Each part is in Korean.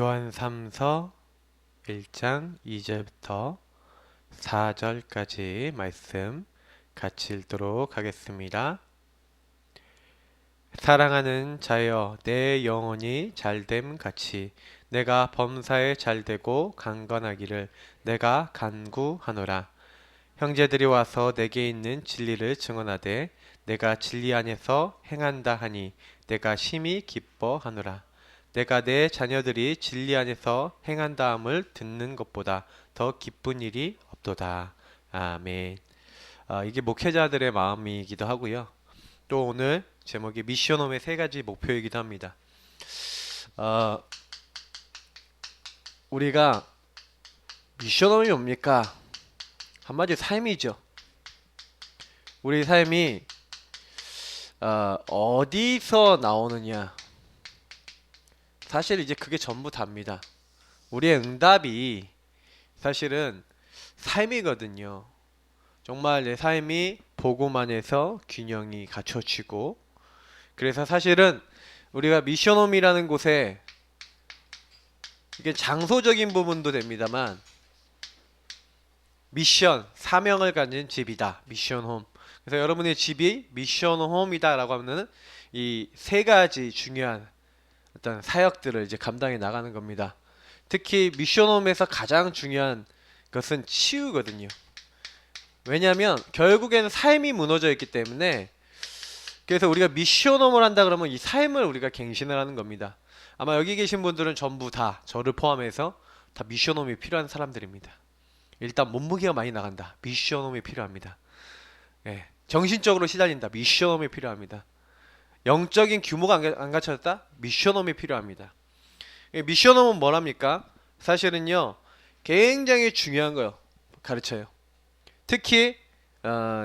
요한 3서 1장 2절부터 4절까지 말씀 같이 읽도록 하겠습니다. 사랑하는 자여, 내 영혼이 잘됨 같이 내가 범사에 잘되고 강건하기를 내가 간구하노라. 형제들이 와서 내게 있는 진리를 증언하되 내가 진리 안에서 행한다 하니 내가 심히 기뻐하노라. 내가 내 자녀들이 진리 안에서 행한다함을 듣는 것보다 더 기쁜 일이 없도다. 아멘. 이게 목회자들의 마음이기도 하고요. 또 오늘 제목이 미션홈의 세 가지 목표이기도 합니다. 우리가 미션홈이 뭡니까? 한마디로 삶이죠. 우리 삶이 어디서 나오느냐? 사실 이제 그게 전부 답니다. 우리의 응답이 사실은 삶이거든요. 정말 내 삶이 복음 안에서 균형이 갖춰지고, 그래서 사실은 우리가 미션홈이라는 곳에 이게 장소적인 부분도 됩니다만 미션, 사명을 가진 집이다. 미션홈. 그래서 여러분의 집이 미션홈이다 라고 하면은 이 세 가지 중요한 어떤 사역들을 이제 감당해 나가는 겁니다. 특히 미션홈에서 가장 중요한 것은 치유거든요. 왜냐하면 결국에는 삶이 무너져 있기 때문에, 그래서 우리가 미션홈을 한다 그러면 이 삶을 우리가 갱신을 하는 겁니다. 아마 여기 계신 분들은 전부 다 저를 포함해서 다 미션홈이 필요한 사람들입니다. 일단 몸무게가 많이 나간다. 미션홈이 필요합니다. 예, 정신적으로 시달린다. 미션홈이 필요합니다. 영적인 규모가 안 갖춰졌다? 미션홈이 필요합니다. 미션홈은 뭐랍니까? 사실은요, 굉장히 중요한 거 가르쳐요. 특히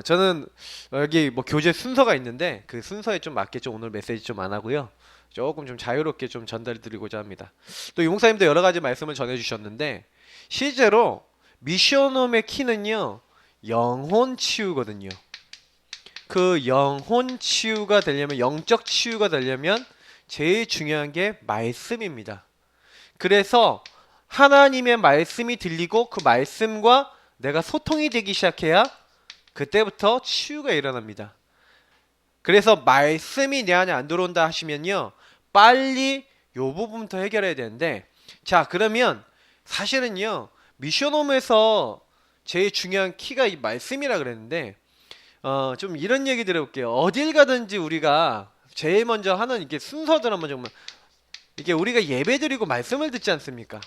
저는 여기 뭐 교재 순서가 있는데 그 순서에 좀 맞게 좀 오늘 메시지 좀 안 하고요. 조금 좀 자유롭게 좀 전달 드리고자 합니다. 또 용사님도 여러 가지 말씀을 전해 주셨는데, 실제로 미션홈의 키는요, 영혼 치유거든요. 그 영혼 치유가 되려면, 영적 치유가 되려면 제일 중요한 게 말씀입니다. 그래서 하나님의 말씀이 들리고 그 말씀과 내가 소통이 되기 시작해야 그때부터 치유가 일어납니다. 그래서 말씀이 내 안에 안 들어온다 하시면요, 빨리 요 부분부터 해결해야 되는데, 자, 그러면 사실은요, 미션홈에서 제일 중요한 키가 이 말씀이라 그랬는데, 좀 이런 얘기 드려볼게요. 어딜 가든지 우리가 제일 먼저 하는 이게 순서들 한번 정말, 이게 우리가 예배드리고 말씀을 듣지 않습니까?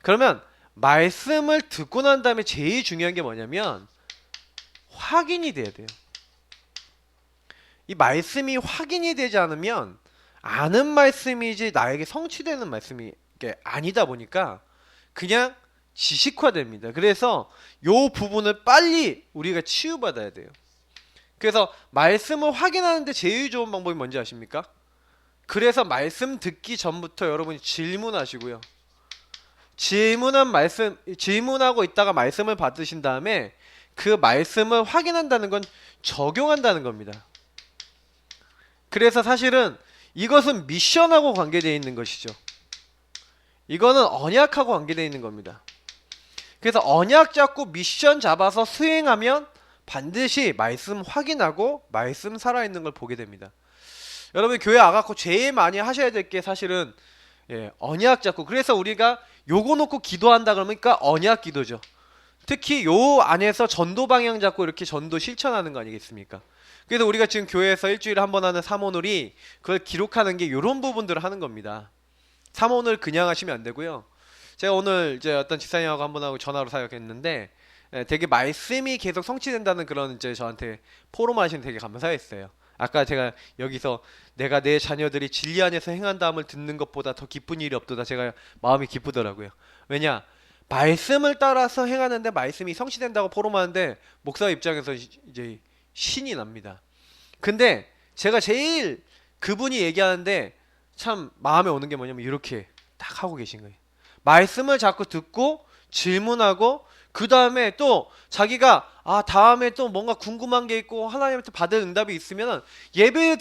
그러면 말씀을 듣고 난 다음에 제일 중요한 게 뭐냐면 확인이 돼야 돼요. 이 말씀이 확인이 되지 않으면 아는 말씀이지 나에게 성취되는 말씀이 아니다 보니까 그냥 지식화됩니다. 그래서 요 부분을 빨리 우리가 치유받아야 돼요. 그래서 말씀을 확인하는데 제일 좋은 방법이 뭔지 아십니까? 그래서 말씀 듣기 전부터 여러분이 질문하시고요. 질문하고 있다가 말씀을 받으신 다음에 그 말씀을 확인한다는 건 적용한다는 겁니다. 그래서 사실은 이것은 미션하고 관계되어 있는 것이죠. 이거는 언약하고 관계되어 있는 겁니다. 그래서 언약 잡고 미션 잡아서 수행하면 반드시 말씀 확인하고 말씀 살아있는 걸 보게 됩니다. 여러분 교회 와갖고 제일 많이 하셔야 될 게 사실은 언약 잡고, 그래서 우리가 요거 놓고 기도한다 그러니까 언약 기도죠. 특히 요 안에서 전도 방향 잡고 이렇게 전도 실천하는 거 아니겠습니까? 그래서 우리가 지금 교회에서 일주일에 한 번 하는 사모놀이, 그걸 기록하는 게 요런 부분들을 하는 겁니다. 사모놀 그냥 하시면 안 되고요. 제가 오늘 이제 어떤 집사님하고 한 번 하고 전화로 사역했는데, 되게 말씀이 계속 성취된다는 그런 이제 저한테 포럼하시는 되게 감사했어요. 아까 제가 여기서 내가 내 자녀들이 진리 안에서 행한다함을 듣는 것보다 더 기쁜 일이 없도다, 제가 마음이 기쁘더라고요. 왜냐? 말씀을 따라서 행하는데 말씀이 성취된다고 포럼하는데 목사 입장에서 이제 신이 납니다. 근데 제가 제일 그분이 얘기하는데 참 마음에 오는 게 뭐냐면 이렇게 딱 하고 계신 거예요. 말씀을 자꾸 듣고 질문하고, 그 다음에 또 자기가 다음에 또 뭔가 궁금한 게 있고 하나님한테 받을 응답이 있으면 예배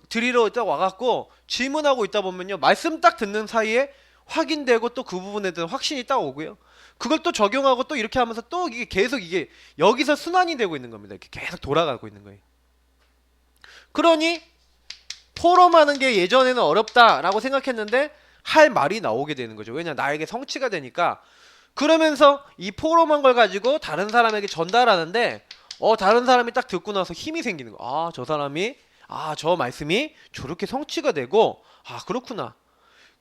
드리러 딱 와갖고 질문하고 있다 보면요, 말씀 딱 듣는 사이에 확인되고 또 그 부분에 대한 확신이 딱 오고요. 그걸 또 적용하고 또 이렇게 하면서 또 이게 계속 이게 여기서 순환이 되고 있는 겁니다. 이렇게 계속 돌아가고 있는 거예요. 그러니 포럼하는 게 예전에는 어렵다라고 생각했는데 할 말이 나오게 되는 거죠. 왜냐, 나에게 성취가 되니까. 그러면서 이 포럼한 걸 가지고 다른 사람에게 전달하는데 다른 사람이 딱 듣고 나서 힘이 생기는 거. 아, 저 사람이 저 말씀이 저렇게 성취가 되고 그렇구나.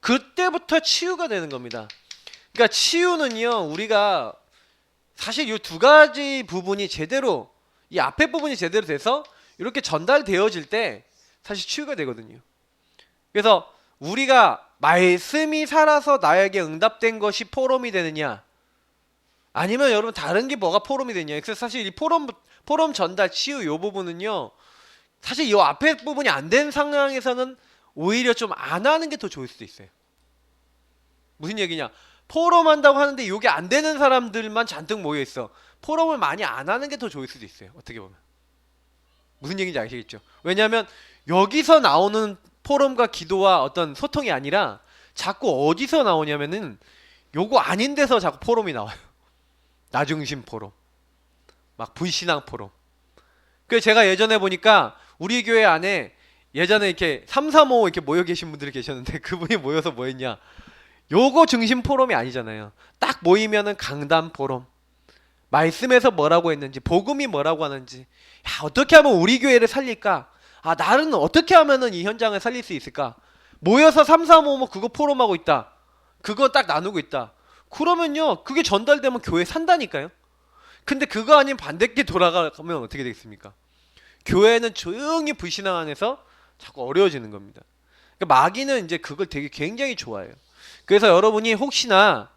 그때부터 치유가 되는 겁니다. 그러니까 치유는요, 우리가 사실 이 두 가지 부분이 제대로, 이 앞에 부분이 제대로 돼서 이렇게 전달되어질 때 사실 치유가 되거든요. 그래서 우리가 말씀이 살아서 나에게 응답된 것이 포럼이 되느냐, 아니면 여러분 다른 게 뭐가 포럼이 되느냐. 그래서 사실 이 포럼 전달 치유 이 부분은요, 사실 이 앞에 부분이 안 된 상황에서는 오히려 좀 안 하는 게 더 좋을 수도 있어요. 무슨 얘기냐, 포럼 한다고 하는데 이게 안 되는 사람들만 잔뜩 모여 있어. 포럼을 많이 안 하는 게 더 좋을 수도 있어요. 어떻게 보면. 무슨 얘기인지 아시겠죠? 왜냐하면 여기서 나오는 포럼과 기도와 어떤 소통이 아니라 자꾸 어디서 나오냐면은 요거 아닌 데서 자꾸 포럼이 나와요. 나중심 포럼, 막 불신앙 포럼. 그래서 제가 예전에 보니까 우리 교회 안에 예전에 이렇게 335 이렇게 모여 계신 분들이 계셨는데 그분이 모여서 뭐 했냐, 요거 중심 포럼이 아니잖아요. 딱 모이면은 강단 포럼, 말씀에서 뭐라고 했는지, 복음이 뭐라고 하는지, 어떻게 하면 우리 교회를 살릴까, 나는 어떻게 하면은 이 현장을 살릴 수 있을까, 모여서 335 뭐 그거 포럼하고 있다, 그거 딱 나누고 있다. 그러면요, 그게 전달되면 교회 산다니까요. 근데 그거 아닌 반대께 돌아가면 어떻게 되겠습니까? 교회는 조용히 불신앙 안에서 자꾸 어려워지는 겁니다. 그러니까 마귀는 이제 그걸 되게 굉장히 좋아해요. 그래서 여러분이 혹시나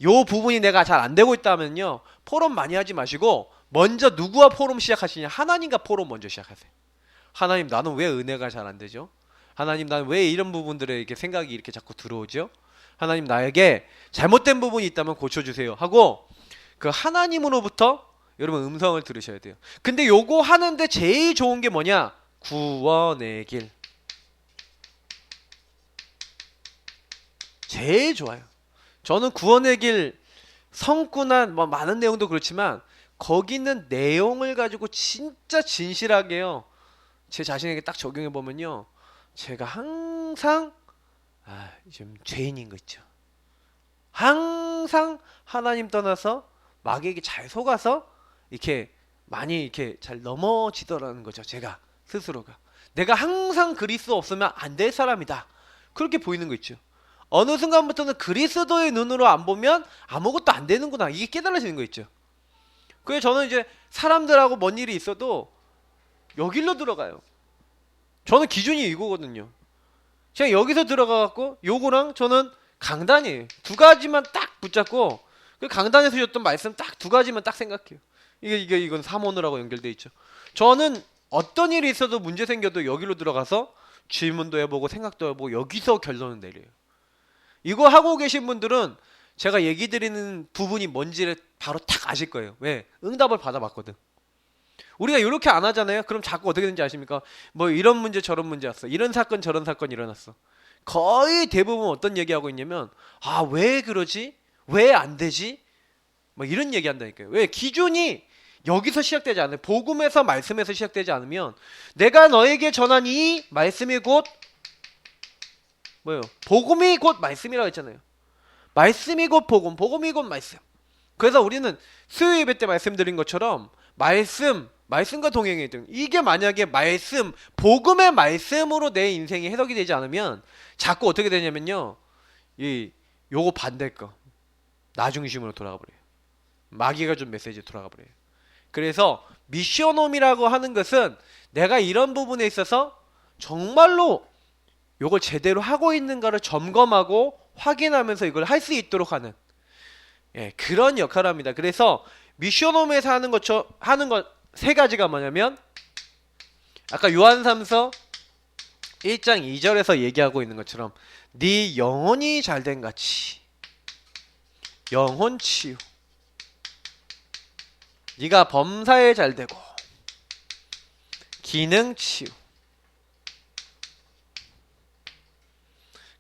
요 부분이 내가 잘 안 되고 있다면요, 포럼 많이 하지 마시고 먼저 누구와 포럼 시작하시냐, 하나님과 포럼 먼저 시작하세요. 하나님, 나는 왜 은혜가 잘 안 되죠? 하나님, 나는 왜 이런 부분들에 이렇게 생각이 이렇게 자꾸 들어오죠? 하나님, 나에게 잘못된 부분이 있다면 고쳐주세요 하고 그 하나님으로부터 여러분 음성을 들으셔야 돼요. 근데 요거 하는데 제일 좋은 게 뭐냐? 구원의 길. 제일 좋아요. 저는 구원의 길 성구나 뭐 많은 내용도 그렇지만 거기 있는 내용을 가지고 진짜 진실하게요, 제 자신에게 딱 적용해 보면요, 제가 항상 좀 죄인인 거 있죠. 항상 하나님 떠나서 마귀에게 잘 속아서 이렇게 많이 이렇게 잘 넘어지더라는 거죠. 제가 스스로가 내가 항상 그리스도 없으면 안 될 사람이다, 그렇게 보이는 거 있죠. 어느 순간부터는 그리스도의 눈으로 안 보면 아무것도 안 되는구나, 이게 깨달아지는 거 있죠. 그래서 저는 이제 사람들하고 뭔 일이 있어도 여길로 들어가요. 저는 기준이 이거거든요. 제가 여기서 들어가갖고 요거랑 저는 강단이에요. 두 가지만 딱 붙잡고 그 강단에서 줬던 말씀 딱 두 가지만 딱 생각해요. 이건 삼원으로하고 연결돼 있죠. 저는 어떤 일이 있어도 문제 생겨도 여기로 들어가서 질문도 해보고 생각도 해보고 여기서 결론을 내려요. 이거 하고 계신 분들은 제가 얘기 드리는 부분이 뭔지를 바로 딱 아실 거예요. 왜? 응답을 받아봤거든. 우리가 이렇게 안 하잖아요. 그럼 자꾸 어떻게 되는지 아십니까? 뭐 이런 문제 저런 문제 왔어, 이런 사건 저런 사건 일어났어. 거의 대부분 어떤 얘기하고 있냐면 왜 그러지? 왜 안 되지? 뭐 이런 얘기 한다니까요. 왜? 기준이 여기서 시작되지 않아요. 복음에서 말씀에서 시작되지 않으면 내가 너에게 전한 이 말씀이 곧 뭐예요? 복음이 곧 말씀이라고 했잖아요. 말씀이 곧 복음, 복음이 곧 말씀. 그래서 우리는 수요 예배 때 말씀드린 것처럼 말씀과 동행해야 돼요. 이게 만약에 말씀, 복음의 말씀으로 내 인생이 해석이 되지 않으면 자꾸 어떻게 되냐면요, 요거 반대일 거, 나중심으로 돌아가 버려요. 마귀가 준 메시지로 돌아가 버려요. 그래서 미션홈이라고 하는 것은 내가 이런 부분에 있어서 정말로 요걸 제대로 하고 있는가를 점검하고 확인하면서 이걸 할 수 있도록 하는 그런 역할을 합니다. 그래서 미션홈에서 하는 것 세 가지가 뭐냐면 아까 요한삼서 1장 2절에서 얘기하고 있는 것처럼 네 영혼이 잘된 같이 영혼 치유, 네가 범사에 잘되고 기능 치유,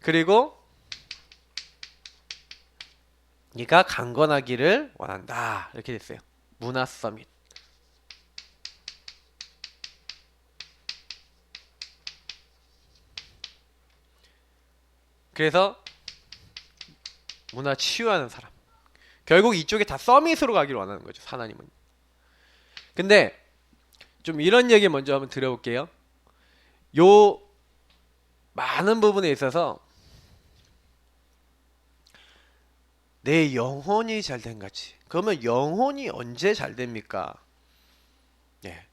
그리고 네가 강건하기를 원한다. 이렇게 됐어요. 문화 서밋. 그래서 문화 치유하는 사람. 결국 이쪽에 다 서밋으로 가기를 원하는 거죠. 하나님은. 근데 좀 이런 얘기 먼저 한번 드려볼게요. 요 많은 부분에 있어서 내 영혼이 잘된 거지. 그러면 영혼이 언제 잘 됩니까? 예.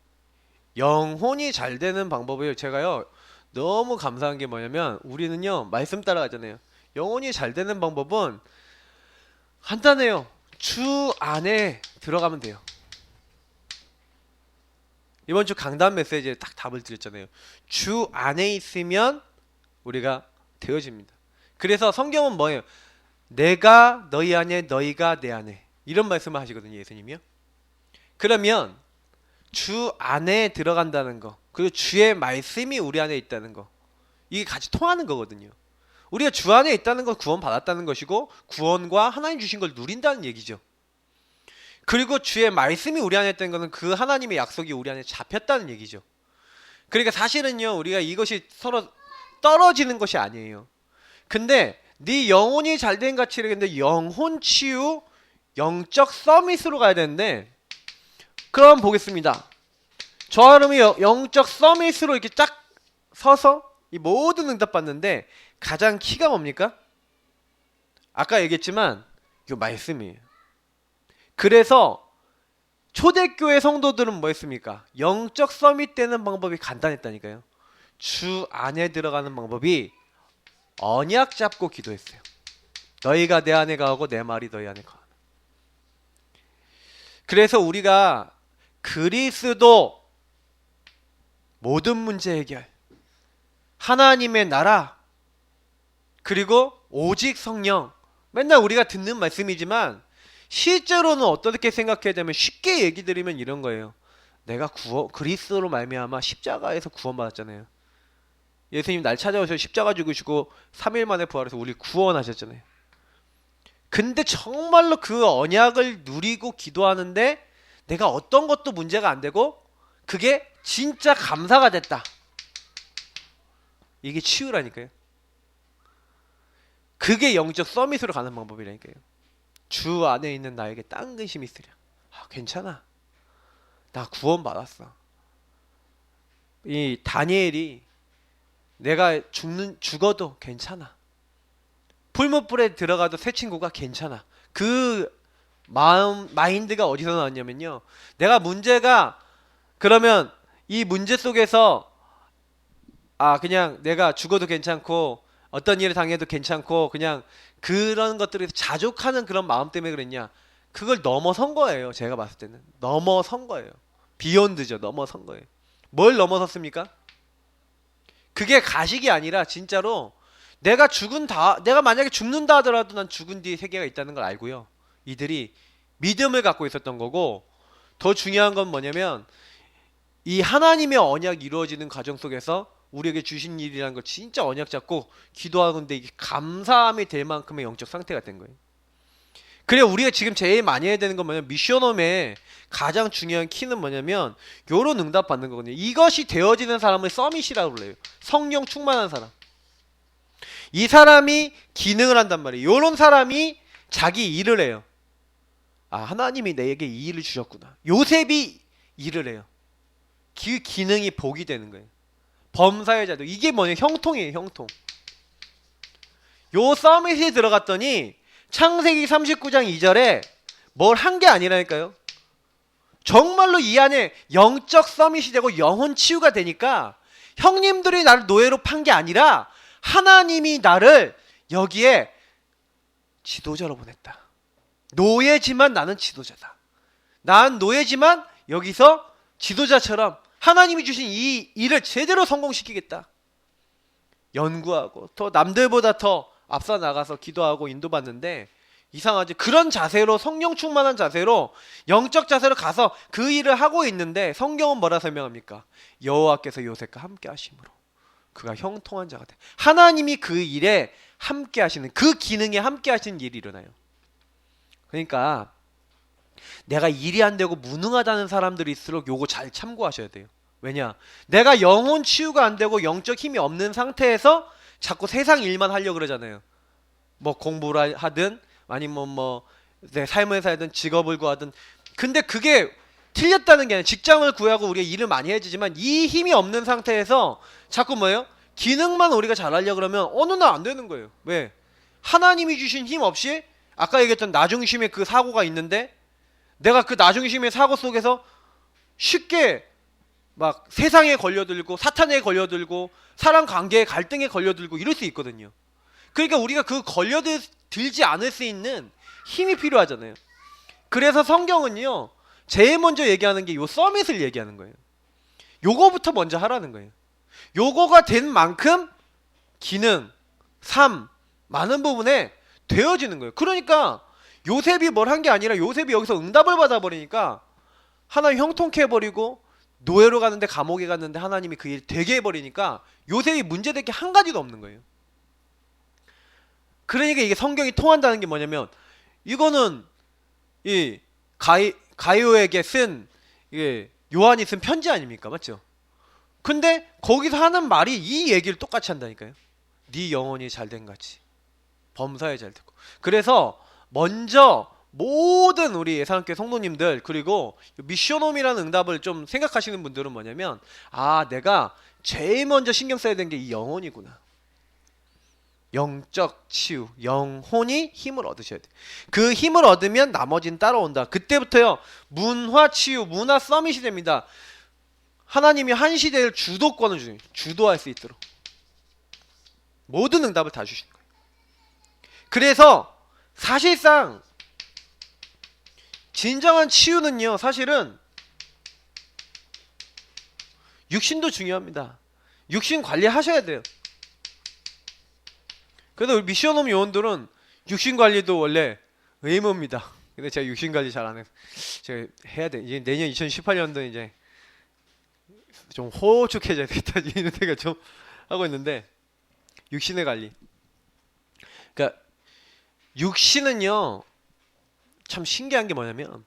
영혼이 잘 되는 방법을 제가요 너무 감사한 게 뭐냐면 우리는요 말씀 따라가잖아요. 영혼이 잘 되는 방법은 간단해요. 주 안에 들어가면 돼요. 이번 주 강단 메시지에 딱 답을 드렸잖아요. 주 안에 있으면 우리가 되어집니다. 그래서 성경은 뭐예요? 내가 너희 안에 너희가 내 안에 이런 말씀을 하시거든요. 예수님이요. 그러면 주 안에 들어간다는 거 그리고 주의 말씀이 우리 안에 있다는 거 이게 같이 통하는 거거든요. 우리가 주 안에 있다는 건 구원 받았다는 것이고 구원과 하나님 주신 걸 누린다는 얘기죠. 그리고 주의 말씀이 우리 안에 있다는 것은 그 하나님의 약속이 우리 안에 잡혔다는 얘기죠. 그러니까 사실은요 우리가 이것이 서로 떨어지는 것이 아니에요. 근데 네 영혼이 잘된 같이 이랬는데 영혼 치유 영적 서밋으로 가야 되는데 그럼 보겠습니다. 저 사람이 영적 서밋으로 이렇게 쫙 서서 이 모든 응답 받는데 가장 키가 뭡니까? 아까 얘기했지만 이 말씀이에요. 그래서 초대교회 성도들은 뭐 했습니까? 영적 서밋 되는 방법이 간단했다니까요. 주 안에 들어가는 방법이 언약 잡고 기도했어요. 너희가 내 안에 가고 내 말이 너희 안에 가. 그래서 우리가 그리스도 모든 문제 해결, 하나님의 나라, 그리고 오직 성령. 맨날 우리가 듣는 말씀이지만 실제로는 어떻게 생각해야 되면 쉽게 얘기 드리면 이런 거예요. 내가 그리스도로 말미암아 십자가에서 구원받았잖아요. 예수님 날 찾아오셔서 십자가 죽으시고 3일 만에 부활해서 우리 구원하셨잖아요. 근데 정말로 그 언약을 누리고 기도하는데 내가 어떤 것도 문제가 안 되고 그게 진짜 감사가 됐다. 이게 치유라니까요. 그게 영적 서밋으로 가는 방법이라니까요. 주 안에 있는 나에게 딴 근심이 있으랴. 아, 괜찮아. 나 구원받았어. 이 다니엘이 내가 죽어도 괜찮아. 풀무불에 들어가도 새 친구가 괜찮아. 그 마인드가 어디서 나왔냐면요. 내가 문제가 그러면 이 문제 속에서 그냥 내가 죽어도 괜찮고 어떤 일을 당해도 괜찮고 그냥 그런 것들에서 자족하는 그런 마음 때문에 그랬냐. 그걸 넘어선 거예요. 제가 봤을 때는. 넘어선 거예요. 비욘드죠. 넘어선 거예요. 뭘 넘어섰습니까? 그게 가식이 아니라 진짜로 내가 만약에 죽는다 하더라도 난 죽은 뒤에 세계가 있다는 걸 알고요. 이들이 믿음을 갖고 있었던 거고 더 중요한 건 뭐냐면 이 하나님의 언약이 이루어지는 과정 속에서 우리에게 주신 일이라는 걸 진짜 언약 잡고 기도하는데 이게 감사함이 될 만큼의 영적 상태가 된 거예요. 그래 우리가 지금 제일 많이 해야 되는 건 뭐냐면 미션홈의 가장 중요한 키는 뭐냐면 요런 응답 받는 거거든요. 이것이 되어지는 사람을 서밋이라고 불러요. 성령 충만한 사람. 이 사람이 기능을 한단 말이에요. 요런 사람이 자기 일을 해요. 하나님이 내게 이 일을 주셨구나. 요셉이 일을 해요. 그 기능이 복이 되는 거예요. 범사의 자도 이게 뭐냐 형통이에요. 형통. 요 서밋에 들어갔더니 창세기 39장 2절에 뭘 한 게 아니라니까요. 정말로 이 안에 영적 서밋이 되고 영혼 치유가 되니까 형님들이 나를 노예로 판 게 아니라 하나님이 나를 여기에 지도자로 보냈다. 노예지만 나는 지도자다. 난 노예지만 여기서 지도자처럼 하나님이 주신 이 일을 제대로 성공시키겠다. 연구하고 더 남들보다 더 앞서 나가서 기도하고 인도받는데 이상하지? 그런 자세로 성령 충만한 자세로 영적 자세로 가서 그 일을 하고 있는데 성경은 뭐라 설명합니까? 여호와께서 요셉과 함께 하심으로 그가 형통한 자가 돼. 하나님이 그 일에 함께 하시는 그 기능에 함께 하시는 일이 일어나요. 그러니까 내가 일이 안 되고 무능하다는 사람들일수록 요거 잘 참고하셔야 돼요. 왜냐? 내가 영혼 치유가 안 되고 영적 힘이 없는 상태에서 자꾸 세상 일만 하려고 그러잖아요. 뭐 공부를 하든 아니면 뭐 내 삶을 살든 직업을 구하든. 근데 그게 틀렸다는 게 아니라 직장을 구하고 우리가 일을 많이 해야지만 이 힘이 없는 상태에서 자꾸 뭐예요? 기능만 우리가 잘하려고 그러면 어느 날 안 되는 거예요. 왜? 하나님이 주신 힘 없이 아까 얘기했던 나중심의 그 사고가 있는데 내가 그 나중심의 사고 속에서 쉽게 막 세상에 걸려들고 사탄에 걸려들고 사람 관계의 갈등에 걸려들고 이럴 수 있거든요. 그러니까 우리가 그 걸려들지 않을 수 있는 힘이 필요하잖아요. 그래서 성경은요 제일 먼저 얘기하는 게 요 서밋을 얘기하는 거예요. 요거부터 먼저 하라는 거예요. 요거가 된 만큼 기능, 삶 많은 부분에 되어지는 거예요. 그러니까 요셉이 뭘 한 게 아니라 요셉이 여기서 응답을 받아버리니까 하나님 형통케 해버리고 노예로 가는데 감옥에 갔는데 하나님이 그 일 되게 해버리니까 요셉이 문제될 게 한 가지도 없는 거예요. 그러니까 이게 성경이 통한다는 게 뭐냐면 이거는 이 가이오에게 쓴 이게 요한이 쓴 편지 아닙니까? 맞죠? 근데 거기서 하는 말이 이 얘기를 똑같이 한다니까요. 네 영혼이 잘된 같이 범사에 잘되고. 그래서 먼저 모든 우리 예산학교 성도님들 그리고 미션홈이라는 응답을 좀 생각하시는 분들은 뭐냐면 아 내가 제일 먼저 신경 써야 되는 게 이 영혼이구나. 영적 치유, 영혼이 힘을 얻으셔야 돼. 그 힘을 얻으면 나머지는 따라온다. 그때부터요 문화 치유, 문화 서밋이 됩니다. 하나님이 한 시대를 주도권을 주세요. 주도할 수 있도록 모든 응답을 다 주시는 거예요. 그래서 사실상 진정한 치유는요 사실은 육신도 중요합니다. 육신 관리하셔야 돼요. 그래서 우리 미션홈 요원들은 육신 관리도 원래 의무입니다. 근데 제가 육신 관리 잘 안 해서 제가 해야 돼. 이제 내년 2018년도 이제 좀 호축해져야 되겠다 이런 생각 좀 하고 있는데 육신의 관리. 그러니까 육신은요 참 신기한 게 뭐냐면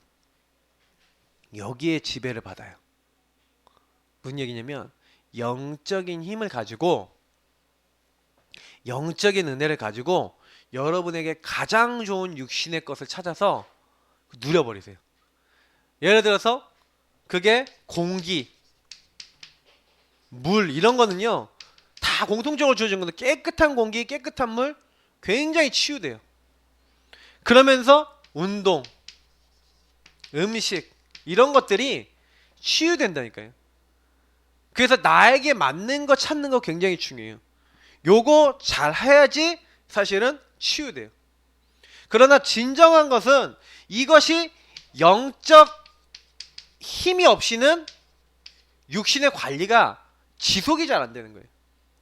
여기에 지배를 받아요. 무슨 얘기냐면 영적인 힘을 가지고 영적인 은혜를 가지고 여러분에게 가장 좋은 육신의 것을 찾아서 누려버리세요. 예를 들어서 그게 공기, 물 이런 거는요 다 공통적으로 주어진 건데 깨끗한 공기, 깨끗한 물 굉장히 치유돼요. 그러면서 운동, 음식 이런 것들이 치유된다니까요. 그래서 나에게 맞는 거 찾는 거 굉장히 중요해요. 요거 잘 해야지 사실은 치유돼요. 그러나 진정한 것은 이것이 영적 힘이 없이는 육신의 관리가 지속이 잘 안 되는 거예요.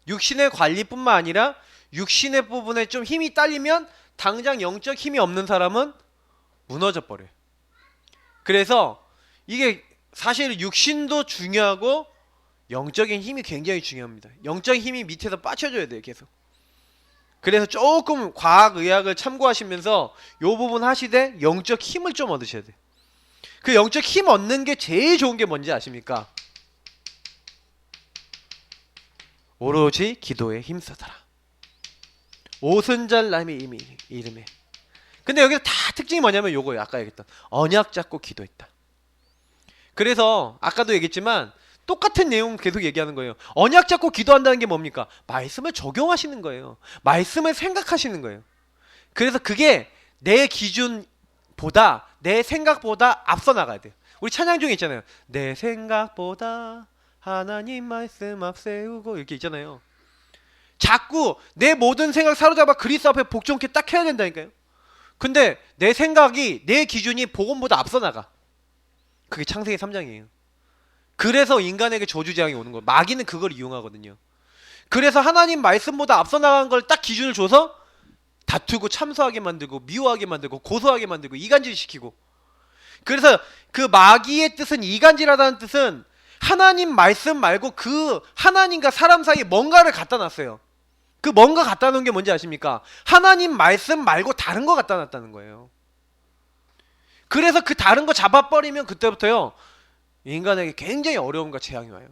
육신의 관리뿐만 아니라 육신의 부분에 좀 힘이 딸리면 당장 영적 힘이 없는 사람은 무너져 버려요. 그래서 이게 사실 육신도 중요하고 영적인 힘이 굉장히 중요합니다. 영적인 힘이 밑에서 빠쳐줘야 돼요, 계속. 그래서 조금 과학의학을 참고하시면서 요 부분 하시되 영적 힘을 좀 얻으셔야 돼요. 그 영적 힘 얻는 게 제일 좋은 게 뭔지 아십니까? 오로지 기도에 힘쓰더라. 오순절 남의 이름에. 근데 여기서 다 특징이 뭐냐면 요거예요. 아까 얘기했던 언약 잡고 기도했다. 그래서 아까도 얘기했지만 똑같은 내용 계속 얘기하는 거예요. 언약 잡고 기도한다는 게 뭡니까? 말씀을 적용하시는 거예요. 말씀을 생각하시는 거예요. 그래서 그게 내 기준보다 내 생각보다 앞서 나가야 돼요. 우리 찬양 중에 있잖아요. 내 생각보다 하나님 말씀 앞세우고 이렇게 있잖아요. 자꾸 내 모든 생각 사로잡아 그리스도 앞에 복종케 딱 해야 된다니까요. 근데 내 생각이 내 기준이 복음보다 앞서 나가. 그게 창세기 3장이에요. 그래서 인간에게 저주재앙이 오는 거예요. 마귀는 그걸 이용하거든요. 그래서 하나님 말씀보다 앞서 나간 걸 딱 기준을 줘서 다투고 참소하게 만들고 미워하게 만들고 고소하게 만들고 이간질시키고. 그래서 그 마귀의 뜻은 이간질하다는 뜻은 하나님 말씀 말고 그 하나님과 사람 사이에 뭔가를 갖다 놨어요. 그 뭔가 갖다 놓은 게 뭔지 아십니까? 하나님 말씀 말고 다른 거 갖다 놨다는 거예요. 그래서 그 다른 거 잡아버리면 그때부터요 인간에게 굉장히 어려움과 재앙이 와요.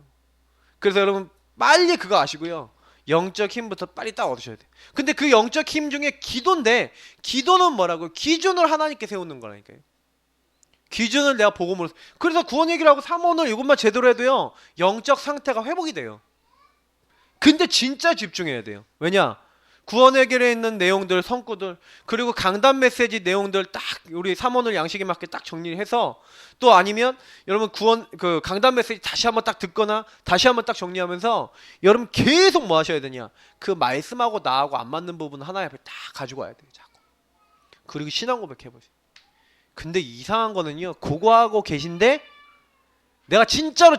그래서 여러분 빨리 그거 아시고요. 영적 힘부터 빨리 딱 얻으셔야 돼요. 근데 그 영적 힘 중에 기도인데, 기도는 뭐라고요? 기준을 하나님께 세우는 거라니까요. 기준을 내가 복음으로. 그래서 구원 얘기를 하고 삼원을 이것만 제대로 해도요 영적 상태가 회복이 돼요. 근데 진짜 집중해야 돼요. 왜냐? 구원 해결에 있는 내용들, 성구들, 그리고 강단 메시지 내용들 딱 우리 삼원을 양식에 맞게 딱 정리해서, 또 아니면 여러분 구원 그 강단 메시지 다시 한번 딱 듣거나 다시 한번 딱 정리하면서 여러분 계속 뭐 하셔야 되냐? 그 말씀하고 나하고 안 맞는 부분 하나 옆에 딱 가지고 와야 돼요. 자꾸. 그리고 신앙 고백해 보세요. 근데 이상한 거는요. 그거 하고 계신데 내가 진짜로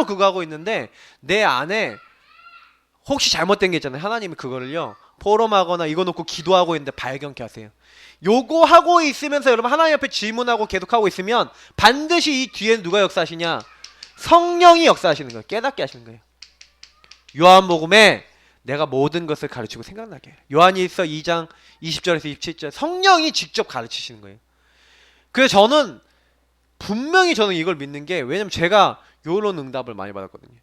그거 하고 있는데 내 안에 혹시 잘못된 게 있잖아요. 하나님이 그거를요 포럼하거나 이거 놓고 기도하고 있는데 발견케 하세요. 요거 하고 있으면서 여러분 하나님 앞에 질문하고 계속하고 있으면 반드시 이 뒤에 누가 역사하시냐? 성령이 역사하시는 거예요. 깨닫게 하시는 거예요. 요한복음에 내가 모든 것을 가르치고 생각나게 해요. 요한일서 2장 20절에서 27절 성령이 직접 가르치시는 거예요. 그래서 저는 분명히 저는 이걸 믿는 게, 왜냐면 제가 요런 응답을 많이 받았거든요.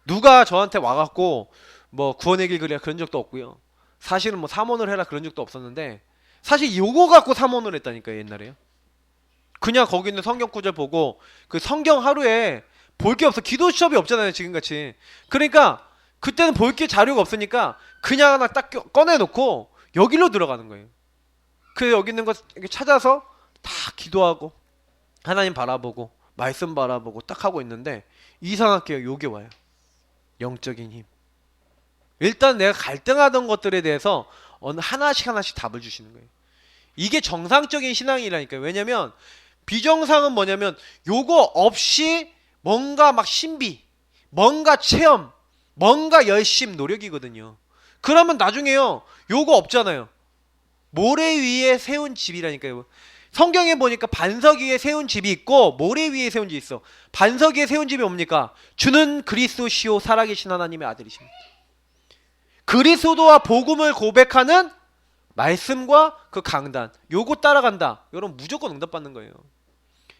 누가 저한테 와갖고 뭐 구원의 길 그리라 그런 적도 없고요. 사실은 뭐 삼원을 해라 그런 적도 없었는데, 사실 요거 갖고 삼원을 했다니까요. 옛날에요. 그냥 거기 있는 성경 구절 보고, 그 성경 하루에 볼 게 없어. 기도 수업이 없잖아요 지금같이. 그러니까 그때는 볼 게 자료가 없으니까 그냥 하나 딱 꺼내놓고 여기로 들어가는 거예요. 그래서 여기 있는 거 찾아서 다 기도하고 하나님 바라보고 말씀 바라보고 딱 하고 있는데, 이상하게요 요게 와요. 영적인 힘. 일단 내가 갈등하던 것들에 대해서 어느 하나씩 답을 주시는 거예요. 이게 정상적인 신앙이라니까요. 왜냐면 비정상은 뭐냐면 요거 없이 뭔가 막 신비, 뭔가 체험, 뭔가 열심, 노력이거든요. 그러면 나중에요 요거 없잖아요. 모래 위에 세운 집이라니까요. 성경에 보니까 반석 위에 세운 집이 있고 모래 위에 세운 집이 있어. 반석 위에 세운 집이 뭡니까? 주는 그리스도시요 살아계신 하나님의 아들이십니다. 그리스도와 복음을 고백하는 말씀과 그 강단, 요거 따라간다. 여러분 무조건 응답받는 거예요.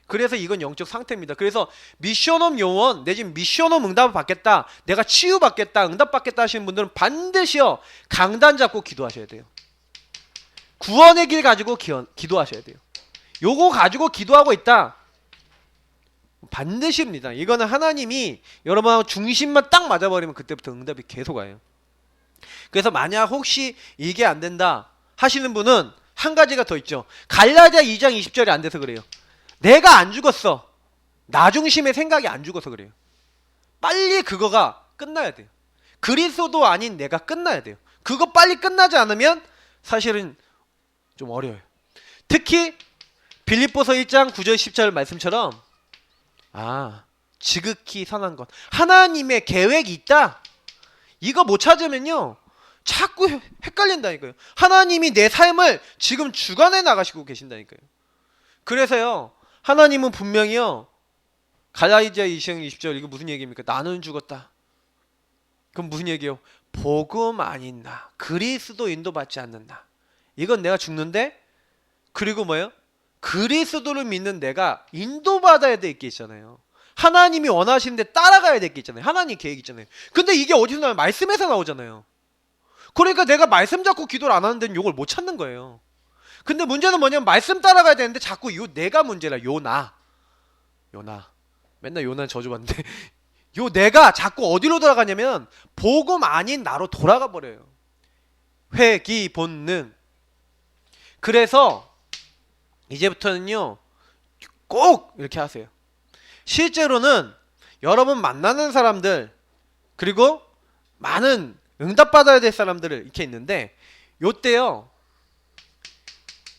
그래서 이건 영적 상태입니다. 그래서 미션홈 요원, 내 지금 미션홈 응답을 받겠다, 내가 치유받겠다, 응답받겠다 하시는 분들은 반드시요 강단 잡고 기도하셔야 돼요. 구원의 길 가지고 기도하셔야 돼요. 요거 가지고 기도하고 있다, 반드시입니다. 이거는 하나님이 여러분하고 중심만 딱 맞아버리면 그때부터 응답이 계속 와요. 그래서 만약 혹시 이게 안 된다 하시는 분은 한 가지가 더 있죠. 갈라디아 2장 20절이 안 돼서 그래요. 내가 안 죽었어. 나 중심의 생각이 안 죽어서 그래요. 빨리 그거가 끝나야 돼요. 그리스도도 아닌 내가 끝나야 돼요. 그거 빨리 끝나지 않으면 사실은 좀 어려워요. 특히 빌립보서 1장 9절 10절 말씀처럼 지극히 선한 것, 하나님의 계획이 있다, 이거 못 찾으면요 자꾸 헷갈린다니까요. 하나님이 내 삶을 지금 주관해 나가시고 계신다니까요. 그래서요 하나님은 분명히요 갈라디아 2장 20절 이거 무슨 얘기입니까? 나는 죽었다. 그럼 무슨 얘기예요? 복음 아닌 나, 그리스도 인도받지 않는 나, 이건 내가 죽는데, 그리고 뭐예요? 그리스도를 믿는 내가 인도받아야 될 게 있잖아요. 하나님이 원하시는데 따라가야 될 게 있잖아요. 하나님 계획 있잖아요. 근데 이게 어디서 나와요? 말씀에서 나오잖아요. 그러니까 내가 말씀 잡고 기도를 안 하는 데는 이걸 못 찾는 거예요. 근데 문제는 뭐냐면 말씀 따라가야 되는데 자꾸 요 내가 문제라. 요나 맨날 요나 저주받는데 요 내가 자꾸 어디로 돌아가냐면 복음 아닌 나로 돌아가 버려요. 회기 본능. 그래서 이제부터는요 꼭 이렇게 하세요. 실제로는 여러분 만나는 사람들, 그리고 많은 응답받아야 될 사람들을 이렇게 있는데, 요때요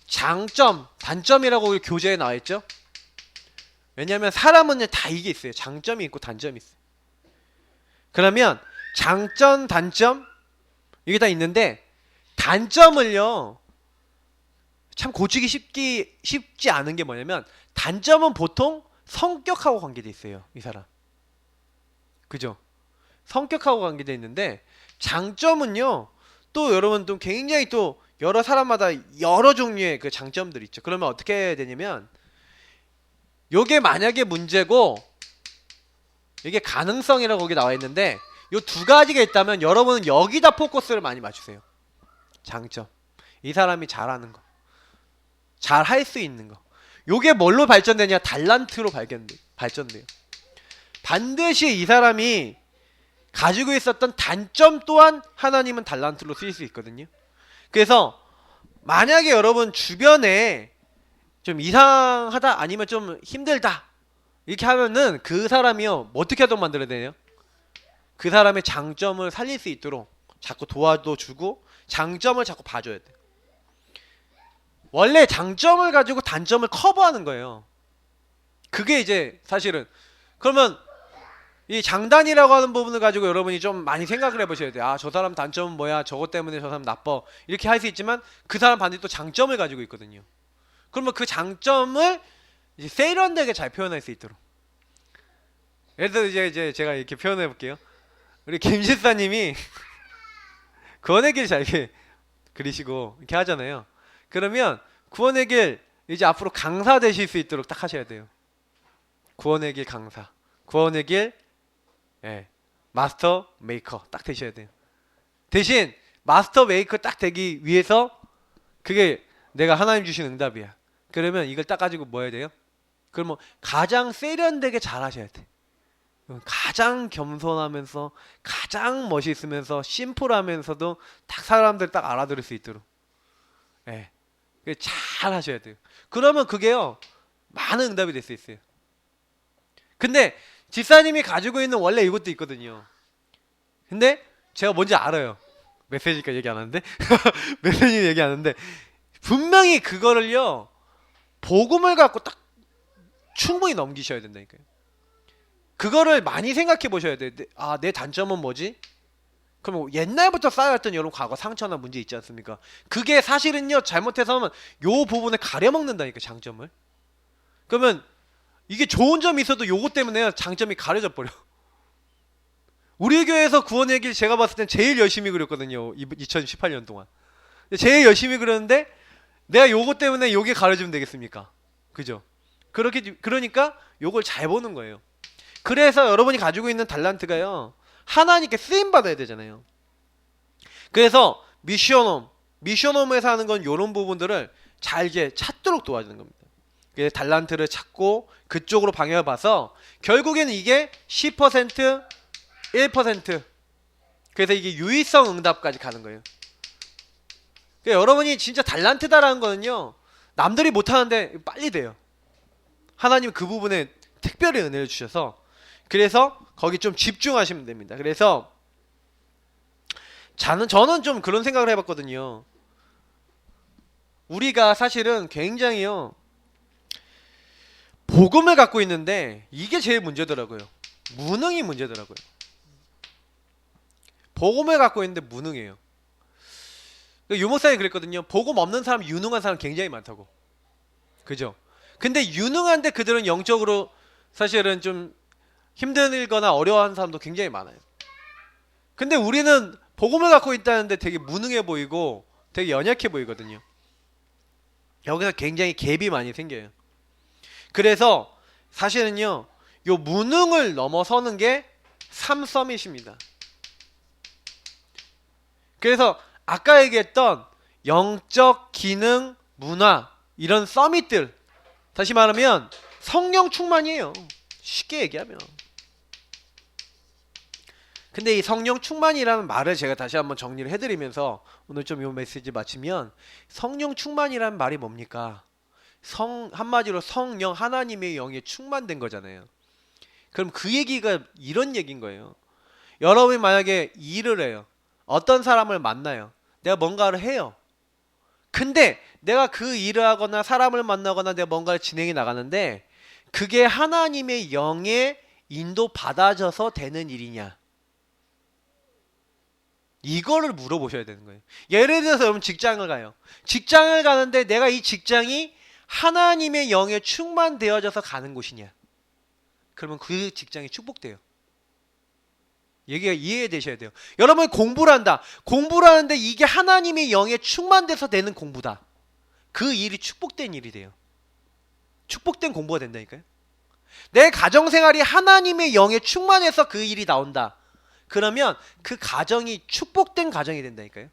장점, 단점이라고 교재에 나와있죠. 왜냐하면 사람은 다 이게 있어요. 장점이 있고 단점이 있어요. 그러면 장점, 단점 이게 다 있는데, 단점을요 참 고치기 쉽지 않은 게 뭐냐면, 단점은 보통 성격하고 관계돼 있어요. 이 사람, 그죠? 성격하고 관계돼 있는데, 장점은요 또 여러분 또 굉장히 또 여러 사람마다 여러 종류의 그 장점들이 있죠. 그러면 어떻게 되냐면 요게 만약에 문제고 이게 가능성이라고 거기 나와 있는데 요 두 가지가 있다면 여러분은 여기다 포커스를 많이 맞추세요. 장점. 이 사람이 잘하는 거. 잘 할 수 있는 거. 요게 뭘로 발전되냐? 달란트로 발전돼요. 반드시 이 사람이 가지고 있었던 단점 또한 하나님은 달란트로 쓰일 수 있거든요. 그래서 만약에 여러분 주변에 좀 이상하다 아니면 좀 힘들다 이렇게 하면은 그 사람이요 어떻게 하도록 만들어야 되냐? 그 사람의 장점을 살릴 수 있도록 자꾸 도와도 주고 장점을 자꾸 봐줘야 돼. 원래 장점을 가지고 단점을 커버하는 거예요. 그게 이제 사실은 그러면 이 장단이라고 하는 부분을 가지고 여러분이 좀 많이 생각을 해보셔야 돼요. 아, 저 사람 단점은 뭐야? 저것 때문에 저 사람 나빠. 이렇게 할 수 있지만 그 사람 반대로 또 장점을 가지고 있거든요. 그러면 그 장점을 이제 세련되게 잘 표현할 수 있도록. 예를 들어 이제 제가 이렇게 표현해 볼게요. 우리 김 집사님이 구원의 길 잘 이렇게 그리시고 이렇게 하잖아요. 그러면 구원의 길 이제 앞으로 강사 되실 수 있도록 딱 하셔야 돼요. 구원의 길 강사. 구원의 길 마스터 메이커 딱 되셔야 돼요. 대신 마스터 메이커 딱 되기 위해서 그게 내가 하나님 주신 응답이야. 그러면 이걸 딱 가지고 뭐 해야 돼요? 그러면 가장 세련되게 잘 하셔야 돼. 가장 겸손하면서 가장 멋있으면서 심플하면서도 딱 사람들 딱 알아들을 수 있도록 잘 하셔야 돼요. 그러면 그게요 많은 응답이 될 수 있어요. 근데 집사님이 가지고 있는 원래 이것도 있거든요. 근데 제가 뭔지 알아요. 메시지까지 얘기 안 하는데 메시지 얘기 안 하는데 분명히 그거를요 복음을 갖고 딱 충분히 넘기셔야 된다니까요. 그거를 많이 생각해 보셔야 돼. 아, 내 단점은 뭐지? 그럼 옛날부터 쌓여왔던 여러분 과거 상처나 문제 있지 않습니까? 그게 사실은요 잘못해서 하면 요 부분을 가려먹는다니까 장점을. 그러면 이게 좋은 점이 있어도 요것 때문에 장점이 가려져 버려. 우리 교회에서 구원의 길 제가 봤을 땐 제일 열심히 그렸거든요. 2018년 동안. 제일 열심히 그렸는데 내가 요것 때문에 요게 가려지면 되겠습니까? 그죠? 그러니까 요걸 잘 보는 거예요. 그래서 여러분이 가지고 있는 달란트가요 하나님께 쓰임 받아야 되잖아요. 그래서 미션홈에서 하는 건 요런 부분들을 잘 이제 찾도록 도와주는 겁니다. 그래서 달란트를 찾고 그쪽으로 방향을 봐서 결국에는 이게 10% 1% 그래서 이게 유의성 응답까지 가는 거예요. 그러니까 여러분이 진짜 달란트다라는 거는요 남들이 못하는데 빨리 돼요. 하나님 그 부분에 특별히 은혜를 주셔서 그래서 거기 좀 집중하시면 됩니다. 그래서 저는 좀 그런 생각을 해봤거든요. 우리가 사실은 굉장히요 복음을 갖고 있는데 이게 제일 문제더라고요. 무능이 문제더라고요. 복음을 갖고 있는데 무능해요. 유목사님이 그랬거든요. 복음 없는 사람, 유능한 사람 굉장히 많다고. 그죠? 근데 유능한데 그들은 영적으로 사실은 좀 힘들거나 어려워하는 사람도 굉장히 많아요. 근데 우리는 복음을 갖고 있다는데 되게 무능해 보이고 되게 연약해 보이거든요. 여기서 굉장히 갭이 많이 생겨요. 그래서 사실은요 요 무능을 넘어서는 게 3서밋입니다. 그래서 아까 얘기했던 영적 기능, 문화 이런 서밋들 다시 말하면 성령 충만이에요. 쉽게 얘기하면. 근데 이 성령 충만이라는 말을 제가 다시 한번 정리를 해드리면서 오늘 좀 이 메시지 마치면 성령 충만이라는 말이 뭡니까? 한마디로 성령 하나님의 영에 충만된 거잖아요. 그럼 그 얘기가 이런 얘기인 거예요. 여러분이 만약에 일을 해요. 어떤 사람을 만나요. 내가 뭔가를 해요. 근데 내가 그 일을 하거나 사람을 만나거나 내가 뭔가를 진행해 나가는데 그게 하나님의 영에 인도 받아져서 되는 일이냐? 이거를 물어보셔야 되는 거예요. 예를 들어서 여러분 직장을 가요. 직장을 가는데 내가 이 직장이 하나님의 영에 충만되어져서 가는 곳이냐? 그러면 그 직장이 축복돼요. 얘기가 이해되셔야 돼요. 여러분이 공부를 한다. 공부를 하는데 이게 하나님의 영에 충만돼서 되는 공부다. 그 일이 축복된 일이 돼요. 축복된 공부가 된다니까요. 내 가정생활이 하나님의 영에 충만해서 그 일이 나온다. 그러면 그 가정이 축복된 가정이 된다니까요.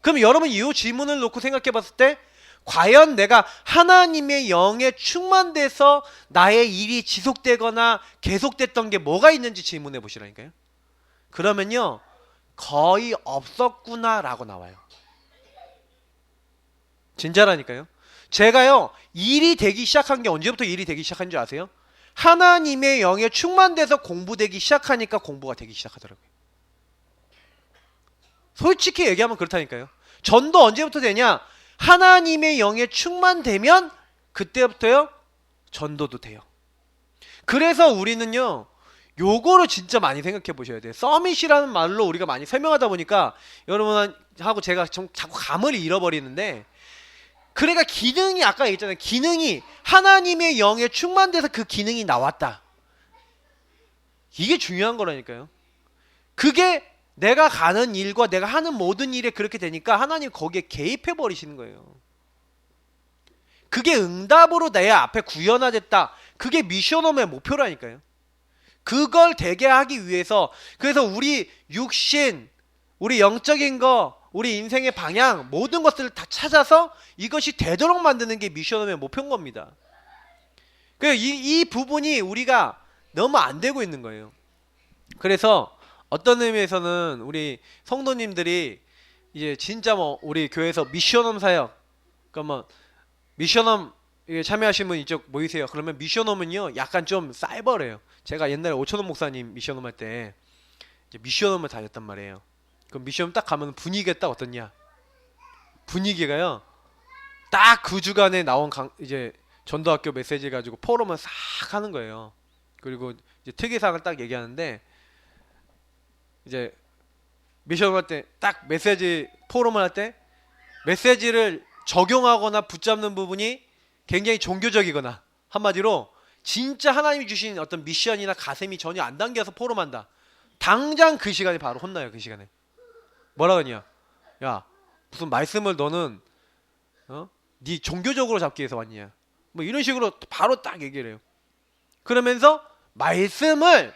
그럼 여러분 이 질문을 놓고 생각해 봤을 때 과연 내가 하나님의 영에 충만돼서 나의 일이 지속되거나 계속됐던 게 뭐가 있는지 질문해 보시라니까요. 그러면요 거의 없었구나 라고 나와요. 진짜라니까요. 제가요 일이 되기 시작한 게 언제부터 일이 되기 시작한 줄 아세요? 하나님의 영에 충만돼서 공부되기 시작하니까 공부가 되기 시작하더라고요. 솔직히 얘기하면 그렇다니까요. 전도 언제부터 되냐? 하나님의 영에 충만되면 그때부터요 전도도 돼요. 그래서 우리는요 요거를 진짜 많이 생각해 보셔야 돼요. 서밋이라는 말로 우리가 많이 설명하다 보니까 여러분하고 제가 좀 자꾸 감을 잃어버리는데, 그러니까 기능이 아까 얘기했잖아요. 기능이 하나님의 영에 충만돼서 그 기능이 나왔다. 이게 중요한 거라니까요. 그게 내가 가는 일과 내가 하는 모든 일에 그렇게 되니까 하나님 거기에 개입해 버리시는 거예요. 그게 응답으로 내 앞에 구현화됐다. 그게 미션홈의 목표라니까요. 그걸 되게 하기 위해서, 그래서 우리 육신, 우리 영적인 거, 우리 인생의 방향, 모든 것들을 다 찾아서 이것이 되도록 만드는 게 미션홈의 목표인 겁니다. 이 부분이 우리가 너무 안 되고 있는 거예요. 그래서 어떤 의미에서는 우리 성도님들이 이제 진짜 뭐 우리 교회에서 미션홈 사역, 그러니까 뭐 미션홈 참여하신 분 이쪽 모이세요. 그러면 미션홈은요 약간 좀 사이버래요. 제가 옛날에 오천원 목사님 미션홈 할 때 미션홈을 다녔단 말이에요. 그럼 미션홈 딱 가면 분위기가 딱 어떻냐? 분위기가요 딱 그 주간에 나온 이제 전도학교 메시지 가지고 포럼을 싹 하는 거예요. 그리고 이제 특이사항을 딱 얘기하는데, 이제 미션 할 때 딱 메시지 포럼을 할 때 메시지를 적용하거나 붙잡는 부분이 굉장히 종교적이거나, 한마디로 진짜 하나님이 주신 어떤 미션이나 가슴이 전혀 안 담겨서 포럼한다. 당장 그 시간에 바로 혼나요. 그 시간에 뭐라 그러냐? 야 무슨 말씀을 너는 네 종교적으로 잡기 위해서 왔냐? 뭐 이런 식으로 바로 딱 얘기를 해요. 그러면서 말씀을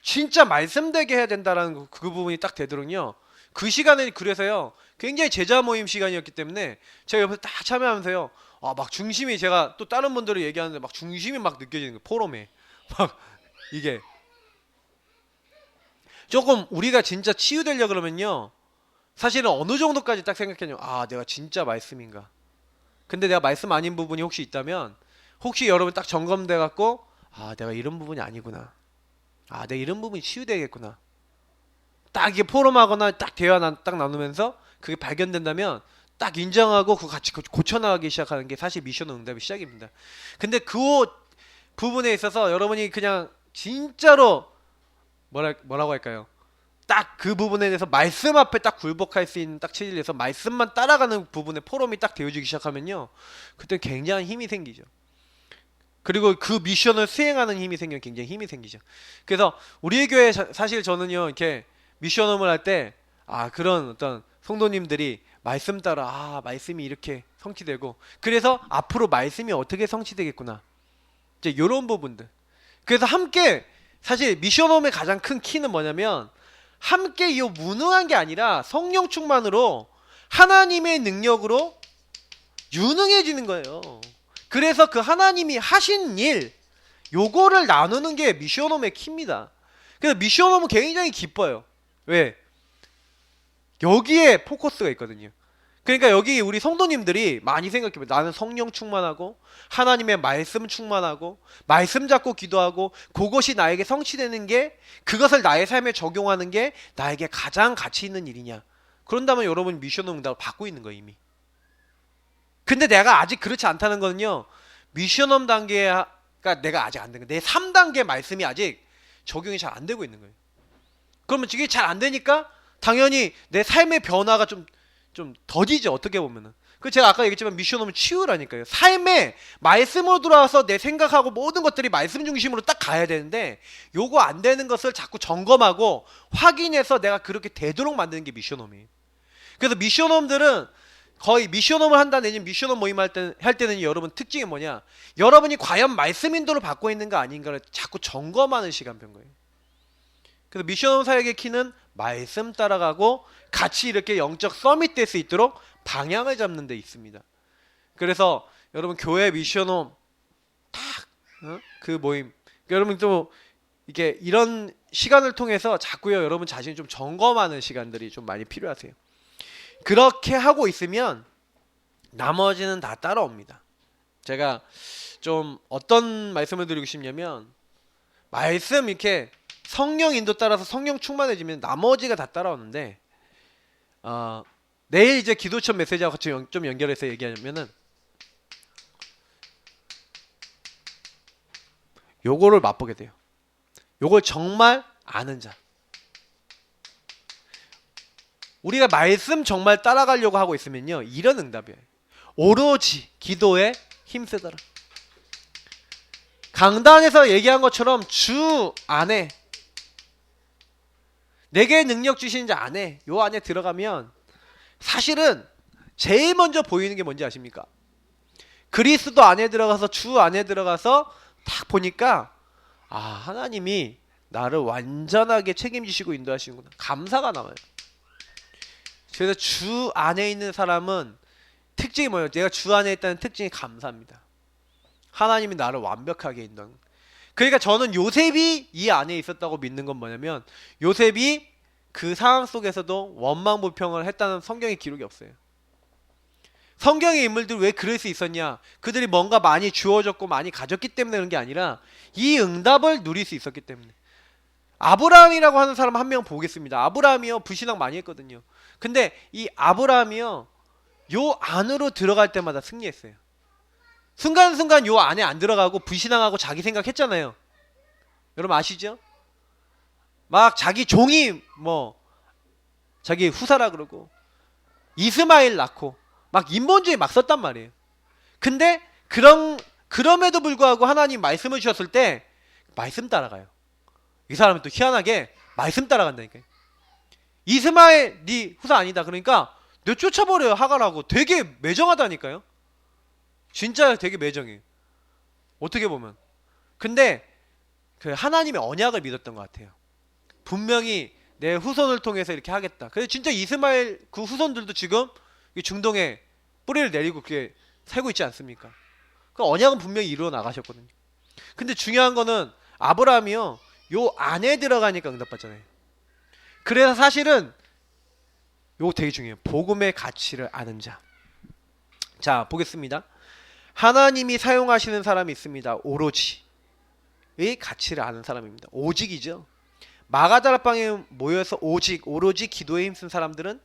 진짜 말씀되게 해야 된다라는 그 부분이 딱 되도록요. 그 시간에 그래서요 굉장히 제자 모임 시간이었기 때문에 제가 옆에서 딱 참여하면서요 막 중심이, 제가 또 다른 분들이 얘기하는데 막 중심이 막 느껴지는 거예요. 포럼에 막 이게 조금 우리가 진짜 치유되려 그러면요 사실은 어느 정도까지 딱 생각했냐면 내가 진짜 말씀인가? 근데 내가 말씀 아닌 부분이 혹시 있다면 혹시 여러분 딱 점검돼 갖고 내가 이런 부분이 아니구나. 내가 이런 부분이 치유되겠구나. 딱 이게 포럼하거나 딱 대화 딱 나누면서 그게 발견된다면 딱 인정하고 그거 같이 고쳐나가기 시작하는 게 사실 미션 응답의 시작입니다. 근데 그 부분에 있어서 여러분이 그냥 진짜로 뭐라고 할까요? 딱 그 부분에 대해서 말씀 앞에 딱 굴복할 수 있는 딱 체질에서 말씀만 따라가는 부분에 포럼이 딱 되어지기 시작하면요 그때 굉장한 힘이 생기죠. 그리고 그 미션을 수행하는 힘이 생기면 굉장히 힘이 생기죠. 그래서 우리의 교회 사실 저는요 이렇게 미션홈을 할 때 그런 어떤 성도님들이 말씀 따라 말씀이 이렇게 성취되고, 그래서 앞으로 말씀이 어떻게 성취되겠구나, 이제 이런 부분들. 그래서 함께, 사실 미션홈의 가장 큰 키는 뭐냐면 함께 이 무능한 게 아니라 성령 충만으로 하나님의 능력으로 유능해지는 거예요. 그래서 그 하나님이 하신 일 요거를 나누는 게 미션홈의 키입니다. 그래서 미션홈은 굉장히 기뻐요. 왜? 여기에 포커스가 있거든요. 그러니까 여기 우리 성도님들이 많이 생각해봐요. 나는 성령 충만하고 하나님의 말씀 충만하고 말씀 잡고 기도하고 그것이 나에게 성취되는 게, 그것을 나의 삶에 적용하는 게 나에게 가장 가치 있는 일이냐. 그런다면 여러분 미션홈 응답을 받고 있는 거예요 이미. 근데 내가 아직 그렇지 않다는 거는요 미션홈 단계가 내가 아직 안 된 거예요. 내 3단계 말씀이 아직 적용이 잘 안 되고 있는 거예요. 그러면 이게 잘 안 되니까 당연히 내 삶의 변화가 좀 더디죠. 어떻게 보면은. 그 제가 아까 얘기했지만 미션홈은 치유라니까요. 삶에 말씀으로 돌아와서 내 생각하고 모든 것들이 말씀 중심으로 딱 가야 되는데 요거 안 되는 것을 자꾸 점검하고 확인해서 내가 그렇게 되도록 만드는 게 미션홈이에요. 그래서 미션홈들은 거의 미션홈을 한다 내지는 미션홈 모임 할 때는 여러분 특징이 뭐냐, 여러분이 과연 말씀 인도를 받고 있는가 아닌가를 자꾸 점검하는 시간표인 거예요. 그래서 미션홈 사역의 키는 말씀 따라가고 같이 이렇게 영적 서밋 될 수 있도록 방향을 잡는 데 있습니다. 그래서 여러분 교회 미션홈 딱 그 모임, 여러분 또 이게 이런 시간을 통해서 자꾸요 여러분 자신을 좀 점검하는 시간들이 좀 많이 필요하세요. 그렇게 하고 있으면 나머지는 다 따라옵니다. 제가 좀 어떤 말씀을 드리고 싶냐면, 말씀 이렇게 성령 인도 따라서 성령 충만해지면 나머지가 다 따라오는데, 내일 이제 기도처 메시지하고 같이 좀 연결해서 얘기하면은 요거를 맛보게 돼요. 요걸 정말 아는 자, 우리가 말씀 정말 따라가려고 하고 있으면요 이런 응답이에요. 오로지 기도에 힘쓰더라. 강단에서 얘기한 것처럼 주 안에, 내게 능력 주시는 자 안에, 요 안에 들어가면 사실은 제일 먼저 보이는 게 뭔지 아십니까? 그리스도 안에 들어가서 주 안에 들어가서 딱 보니까 하나님이 나를 완전하게 책임지시고 인도하시는구나. 감사가 나와요. 그래서 주 안에 있는 사람은 특징이 뭐예요? 내가 주 안에 있다는 특징이 감사합니다. 하나님이 나를 완벽하게 인도하는. 그러니까 저는 요셉이 이 안에 있었다고 믿는 건 뭐냐면, 요셉이 그 상황 속에서도 원망불평을 했다는 성경의 기록이 없어요. 성경의 인물들이 왜 그럴 수 있었냐? 그들이 뭔가 많이 주어졌고 많이 가졌기 때문에 그런 게 아니라 이 응답을 누릴 수 있었기 때문에. 아브라함이라고 하는 사람 한 명 보겠습니다. 아브라함이요 불신앙 많이 했거든요. 근데 이 아브라함이요 요 안으로 들어갈 때마다 승리했어요. 순간순간 요 안에 안 들어가고 불신앙하고 자기 생각했잖아요. 여러분 아시죠? 막 자기 종이 자기 후사라 그러고 이스마엘 낳고 막 인본주의 막 썼단 말이에요. 근데 그럼에도 불구하고 하나님 말씀을 주셨을 때 말씀 따라가요. 이 사람은 또 희한하게 말씀 따라간다니까요. 이스마엘 네 후사 아니다 그러니까 너 쫓아버려요 하가라고. 되게 매정하다니까요. 진짜 되게 매정해요. 어떻게 보면. 근데 그 하나님의 언약을 믿었던 것 같아요. 분명히 내 후손을 통해서 이렇게 하겠다. 그래서 진짜 이스마엘 그 후손들도 지금 중동에 뿌리를 내리고 그렇게 살고 있지 않습니까? 그 언약은 분명히 이루어 나가셨거든요. 근데 중요한 거는 아브라함이요 요 안에 들어가니까 응답받잖아요. 그래서 사실은 요거 되게 중요해요. 복음의 가치를 아는 자. 자 보겠습니다. 하나님이 사용하시는 사람이 있습니다. 오로지의 가치를 아는 사람입니다. 오직이죠. 마가다락방에 모여서 오로지 기도에 힘쓴 사람들은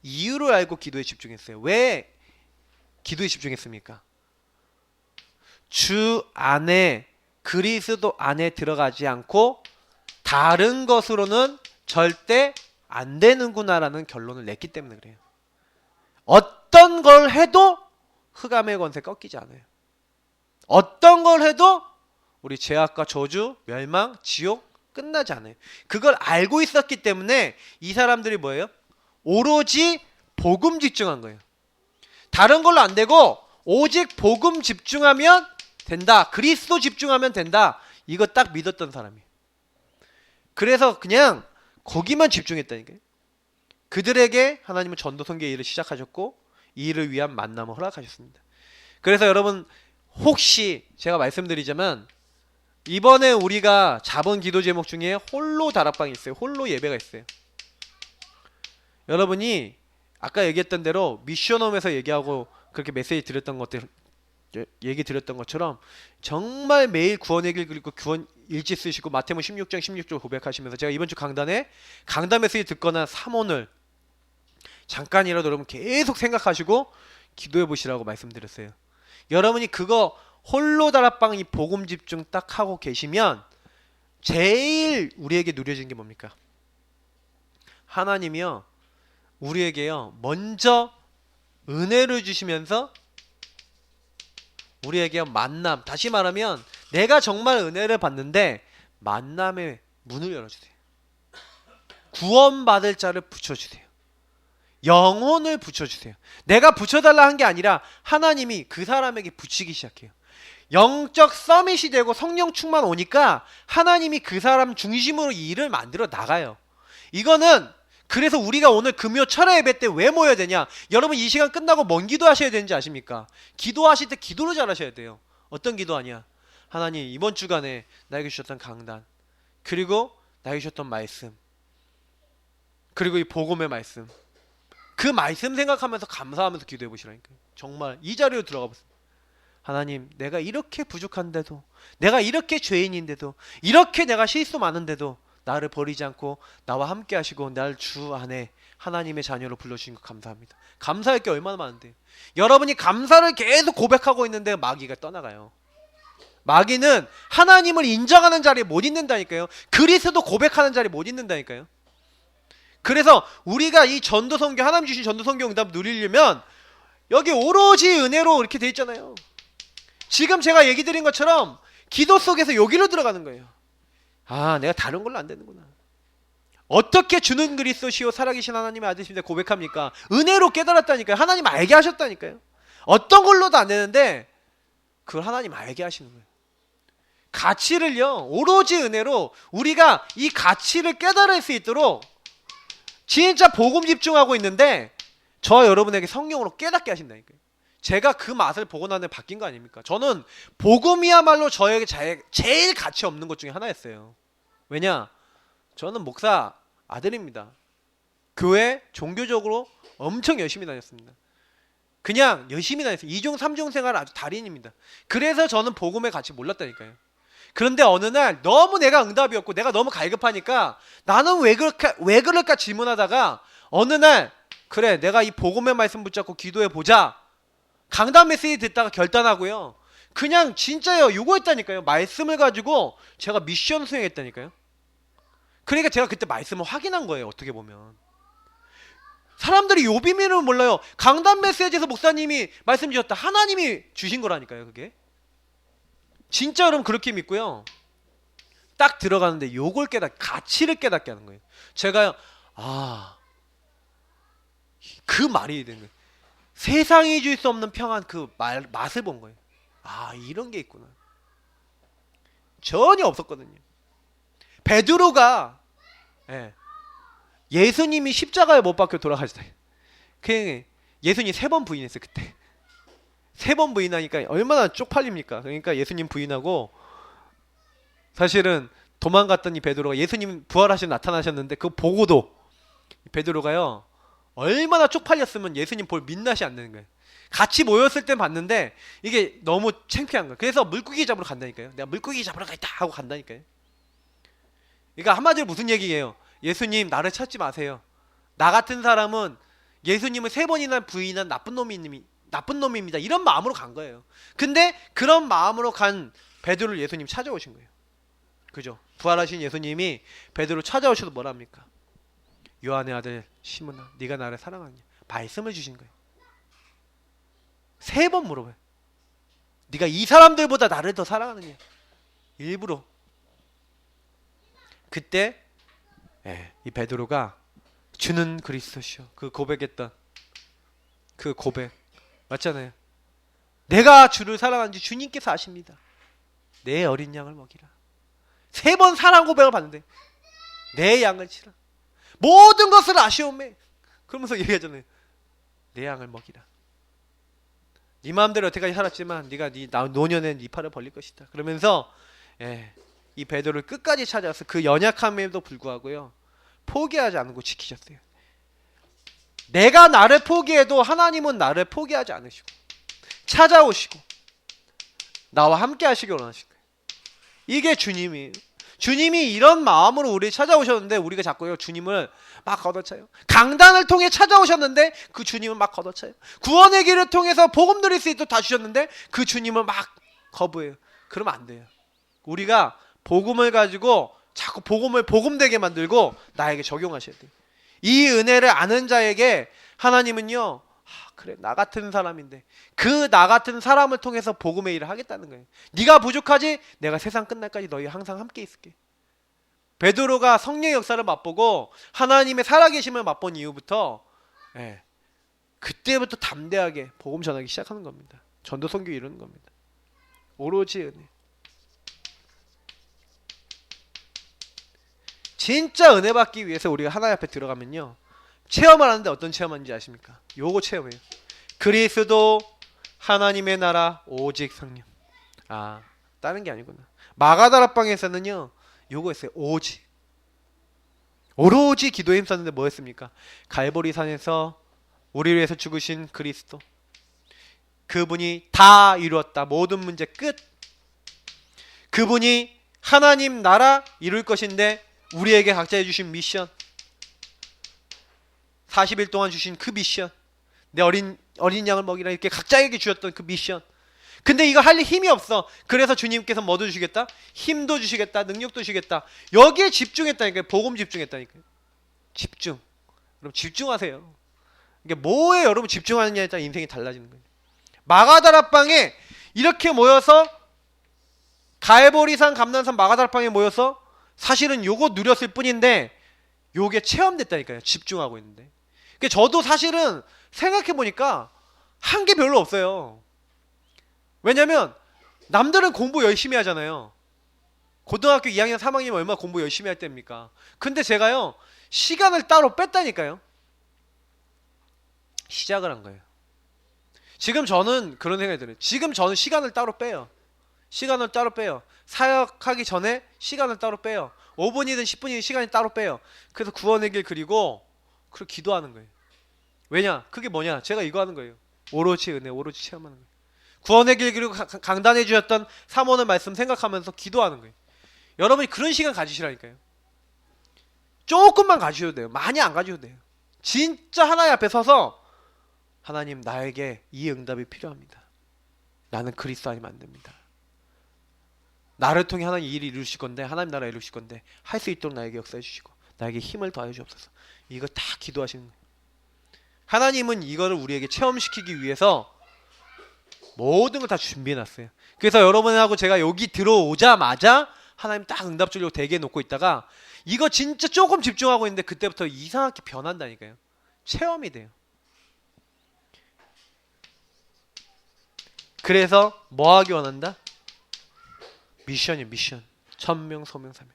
이유를 알고 기도에 집중했어요. 왜 기도에 집중했습니까? 주 안에, 그리스도 안에 들어가지 않고 다른 것으로는 절대 안 되는구나라는 결론을 냈기 때문에 그래요. 어떤 걸 해도 흑암의 권세 꺾이지 않아요. 어떤 걸 해도 우리 죄악과 저주, 멸망, 지옥 끝나지 않아요. 그걸 알고 있었기 때문에 이 사람들이 뭐예요? 오로지 복음 집중한 거예요. 다른 걸로 안 되고 오직 복음 집중하면 된다. 그리스도 집중하면 된다. 이거 딱 믿었던 사람이에요. 그래서 그냥 거기만 집중했다니까요. 그들에게 하나님은 전도 선교의 일을 시작하셨고 이 일을 위한 만남을 허락하셨습니다. 그래서 여러분 혹시 제가 말씀드리자면 이번에 우리가 잡은 기도 제목 중에 홀로 다락방이 있어요. 홀로 예배가 있어요. 여러분이 아까 얘기했던 대로 미션홈에서 얘기하고 그렇게 메시지 드렸던 것들 얘기 드렸던 것처럼 정말 매일 구원의 길 그리고 구원 일지 쓰시고 마태복음 16장 16절 고백하시면서 제가 이번 주 강단 메시지 듣거나 사모를 잠깐이라도 여러분 계속 생각하시고 기도해 보시라고 말씀드렸어요. 여러분이 그거 홀로 다락방 이 복음 집중 딱 하고 계시면 제일 우리에게 누려지는 게 뭡니까? 하나님이요 우리에게요 먼저 은혜를 주시면서 우리에게 만남, 다시 말하면 내가 정말 은혜를 받는데 만남의 문을 열어주세요. 구원받을 자를 붙여주세요. 영혼을 붙여주세요. 내가 붙여달라 한 게 아니라 하나님이 그 사람에게 붙이기 시작해요. 영적 서밋이 되고 성령 충만 오니까 하나님이 그 사람 중심으로 이 일을 만들어 나가요. 이거는 그래서 우리가 오늘 금요 철야 예배 때 왜 모여야 되냐? 여러분 이 시간 끝나고 뭔 기도 하셔야 되는지 아십니까? 기도하실 때 기도를 잘 하셔야 돼요. 어떤 기도하냐? 하나님 이번 주간에 나에게 주셨던 강단, 그리고 나에게 주셨던 말씀, 그리고 이 복음의 말씀, 그 말씀 생각하면서 감사하면서 기도해 보시라니까요. 정말 이 자리로 들어가 보세요. 하나님, 내가 이렇게 부족한데도, 내가 이렇게 죄인인데도, 이렇게 내가 실수 많은데도 나를 버리지 않고 나와 함께 하시고 날 주 안에 하나님의 자녀로 불러주신 것 감사합니다. 감사할 게 얼마나 많은데, 여러분이 감사를 계속 고백하고 있는데 마귀가 떠나가요. 마귀는 하나님을 인정하는 자리에 못 있는다니까요. 그리스도 고백하는 자리에 못 있는다니까요. 그래서 우리가 이 전도성경, 하나님 주신 전도성경 응답 누리려면 여기 오로지 은혜로 이렇게 돼 있잖아요. 지금 제가 얘기 드린 것처럼 기도 속에서 여기로 들어가는 거예요. 아, 내가 다른 걸로 안 되는구나. 어떻게 주는 그리스도시요 살아계신 하나님의 아들이십니다 고백합니까? 은혜로 깨달았다니까요. 하나님 알게 하셨다니까요. 어떤 걸로도 안 되는데 그걸 하나님 알게 하시는 거예요. 가치를요, 오로지 은혜로 우리가 이 가치를 깨달을 수 있도록 진짜 복음 집중하고 있는데 저와 여러분에게 성령으로 깨닫게 하신다니까요. 제가 그 맛을 보고 나서 바뀐 거 아닙니까? 저는 복음이야말로 저에게 제일 가치 없는 것 중에 하나였어요. 왜냐? 저는 목사 아들입니다. 교회 종교적으로 엄청 열심히 다녔습니다. 그냥 열심히 다녔어요. 2중 3중 생활 아주 달인입니다. 그래서 저는 복음의 가치 몰랐다니까요. 그런데 어느 날 너무 내가 응답이었고 내가 너무 갈급하니까 나는 왜 그럴까 질문하다가 어느 날 그래, 내가 이 복음의 말씀 붙잡고 기도해 보자. 강단 메시지 듣다가 결단하고요. 그냥 진짜요, 요거 했다니까요. 말씀을 가지고 제가 미션 수행했다니까요. 그러니까 제가 그때 말씀을 확인한 거예요. 어떻게 보면 사람들이 요 비밀을 몰라요. 강단 메시지에서 목사님이 말씀 주셨다. 하나님이 주신 거라니까요. 그게 진짜 여러분 그렇게 믿고요. 딱 들어가는데 요걸 가치를 깨닫게 하는 거예요. 제가요, 그 말이 된 거예요. 세상이 줄 수 없는 평안, 그 맛을 본 거예요. 아, 이런 게 있구나. 전혀 없었거든요. 베드로가 예수님이 십자가에 못 박혀 돌아가시다. 그 예수님 3번 부인했어요. 그때 3번 부인하니까 얼마나 쪽팔립니까? 그러니까 예수님 부인하고 사실은 도망갔던 이 베드로가 예수님 부활하셔서 나타나셨는데 그거 보고도 베드로가요 얼마나 쪽팔렸으면 예수님 볼 민낯이 안 되는 거예요. 같이 모였을 땐 봤는데 이게 너무 창피한 거예요. 그래서 물고기 잡으러 간다니까요. 내가 물고기 잡으러 가겠다 하고 간다니까요. 그러니까 한마디로 무슨 얘기예요? 예수님 나를 찾지 마세요. 나 같은 사람은 예수님을 3번이나 부인한 나쁜 놈입니다. 이런 마음으로 간 거예요. 근데 그런 마음으로 간 베드로를 예수님 찾아오신 거예요. 그죠? 부활하신 예수님이 베드로 찾아오셔서 뭐라 합니까? 요한의 아들 시몬아, 네가 나를 사랑하느냐? 말씀을 주신 거예요. 3번 물어봐요. 네가 이 사람들보다 나를 더 사랑하느냐? 일부러. 그때 이 베드로가 주는 그리스도시요, 그 고백했던 그 고백 맞잖아요. 내가 주를 사랑하는지 주님께서 아십니다. 내 어린 양을 먹이라. 3번 사랑 고백을 받는데 내 양을 치라. 모든 것을 아시오매. 그러면서 얘기하잖아요. 내 양을 먹이라. 네 마음대로 여태까지 살았지만 네가 네 노년에 네 팔을 벌릴 것이다. 그러면서 이 베드로를 끝까지 찾아와서 그 연약함에도 불구하고요 포기하지 않고 지키셨어요. 내가 나를 포기해도 하나님은 나를 포기하지 않으시고 찾아오시고 나와 함께 하시길 원하신 거예요. 이게 주님이에요. 주님이 이런 마음으로 우리를 찾아오셨는데 우리가 자꾸요 주님을 막 걷어차요. 강단을 통해 찾아오셨는데 그 주님을 막 걷어차요. 구원의 길을 통해서 복음 드릴 수 있도록 다 주셨는데 그 주님을 막 거부해요. 그러면 안 돼요. 우리가 복음을 가지고 자꾸 복음을 복음되게 만들고 나에게 적용하셔야 돼요. 이 은혜를 아는 자에게 하나님은요 그래, 나 같은 사람인데 그 나 같은 사람을 통해서 복음의 일을 하겠다는 거예요. 네가 부족하지? 내가 세상 끝날까지 너희 항상 함께 있을게. 베드로가 성령의 역사를 맛보고 하나님의 살아계심을 맛본 이후부터 그때부터 담대하게 복음 전하기 시작하는 겁니다. 전도 선교 이루는 겁니다. 오로지 은혜. 진짜 은혜 받기 위해서 우리가 하나님 앞에 들어가면요, 체험을 하는데 어떤 체험하는지 아십니까? 요거 체험해요. 그리스도, 하나님의 나라, 오직 성령. 다른 게 아니구나. 마가다락방에서는요 요거 했어요. 오로지 기도에 힘썼는데 뭐 했습니까? 갈보리산에서 우리를 위해서 죽으신 그리스도, 그분이 다 이루었다. 모든 문제 끝. 그분이 하나님 나라 이룰 것인데 우리에게 각자 해주신 미션, 40일 동안 주신 그 미션, 내 어린 양을 먹이라 이렇게 각자에게 주셨던 그 미션. 근데 이거 할 힘이 없어. 그래서 주님께서 뭐도 주시겠다? 힘도 주시겠다. 능력도 주시겠다. 여기에 집중했다니까요. 복음 집중했다니까요. 집중. 여러분 집중하세요. 이게 뭐에 여러분 집중하느냐에 따라 인생이 달라지는 거예요. 마가다락방에 이렇게 모여서, 가해보리산, 감난산, 마가다락방에 모여서 사실은 요거 누렸을 뿐인데 요게 체험됐다니까요. 집중하고 있는데. 그러니까 저도 사실은 생각해보니까 한 게 별로 없어요. 왜냐면 남들은 공부 열심히 하잖아요. 고등학교 2학년 3학년이면 얼마나 공부 열심히 할 때입니까? 근데 제가요 시간을 따로 뺐다니까요. 시작을 한 거예요. 지금 저는 그런 생각이 들어요. 지금 저는 시간을 따로 빼요. 시간을 따로 빼요. 사역하기 전에 시간을 따로 빼요. 5분이든 10분이든 시간이 따로 빼요. 그래서 구원의 길 그리고 기도하는 거예요. 왜냐? 그게 뭐냐? 제가 이거 하는 거예요. 오로지 은혜, 오로지 체험하는 거예요. 구원의 길 그리고 강단해 주셨던 사모의 말씀 생각하면서 기도하는 거예요. 여러분이 그런 시간 가지시라니까요. 조금만 가지셔도 돼요. 많이 안 가지셔도 돼요. 진짜 하나님 앞에 서서, 하나님 나에게 이 응답이 필요합니다. 나는 그리스도 아니면 안 됩니다. 나를 통해 하나님 일을 이루실 건데, 하나님 나라 이루실 건데 할 수 있도록 나에게 역사해 주시고 나에게 힘을 더해 주옵소서. 이거 다 기도하시는 거예요. 하나님은 이거를 우리에게 체험시키기 위해서 모든 걸 다 준비해 놨어요. 그래서 여러분하고 제가 여기 들어오자마자 하나님 딱 응답 주려고 대기해 놓고 있다가 이거 진짜 조금 집중하고 있는데 그때부터 이상하게 변한다니까요. 체험이 돼요. 그래서 뭐 하기 원한다? 미션이에요. 미션. 천명, 소명, 사명.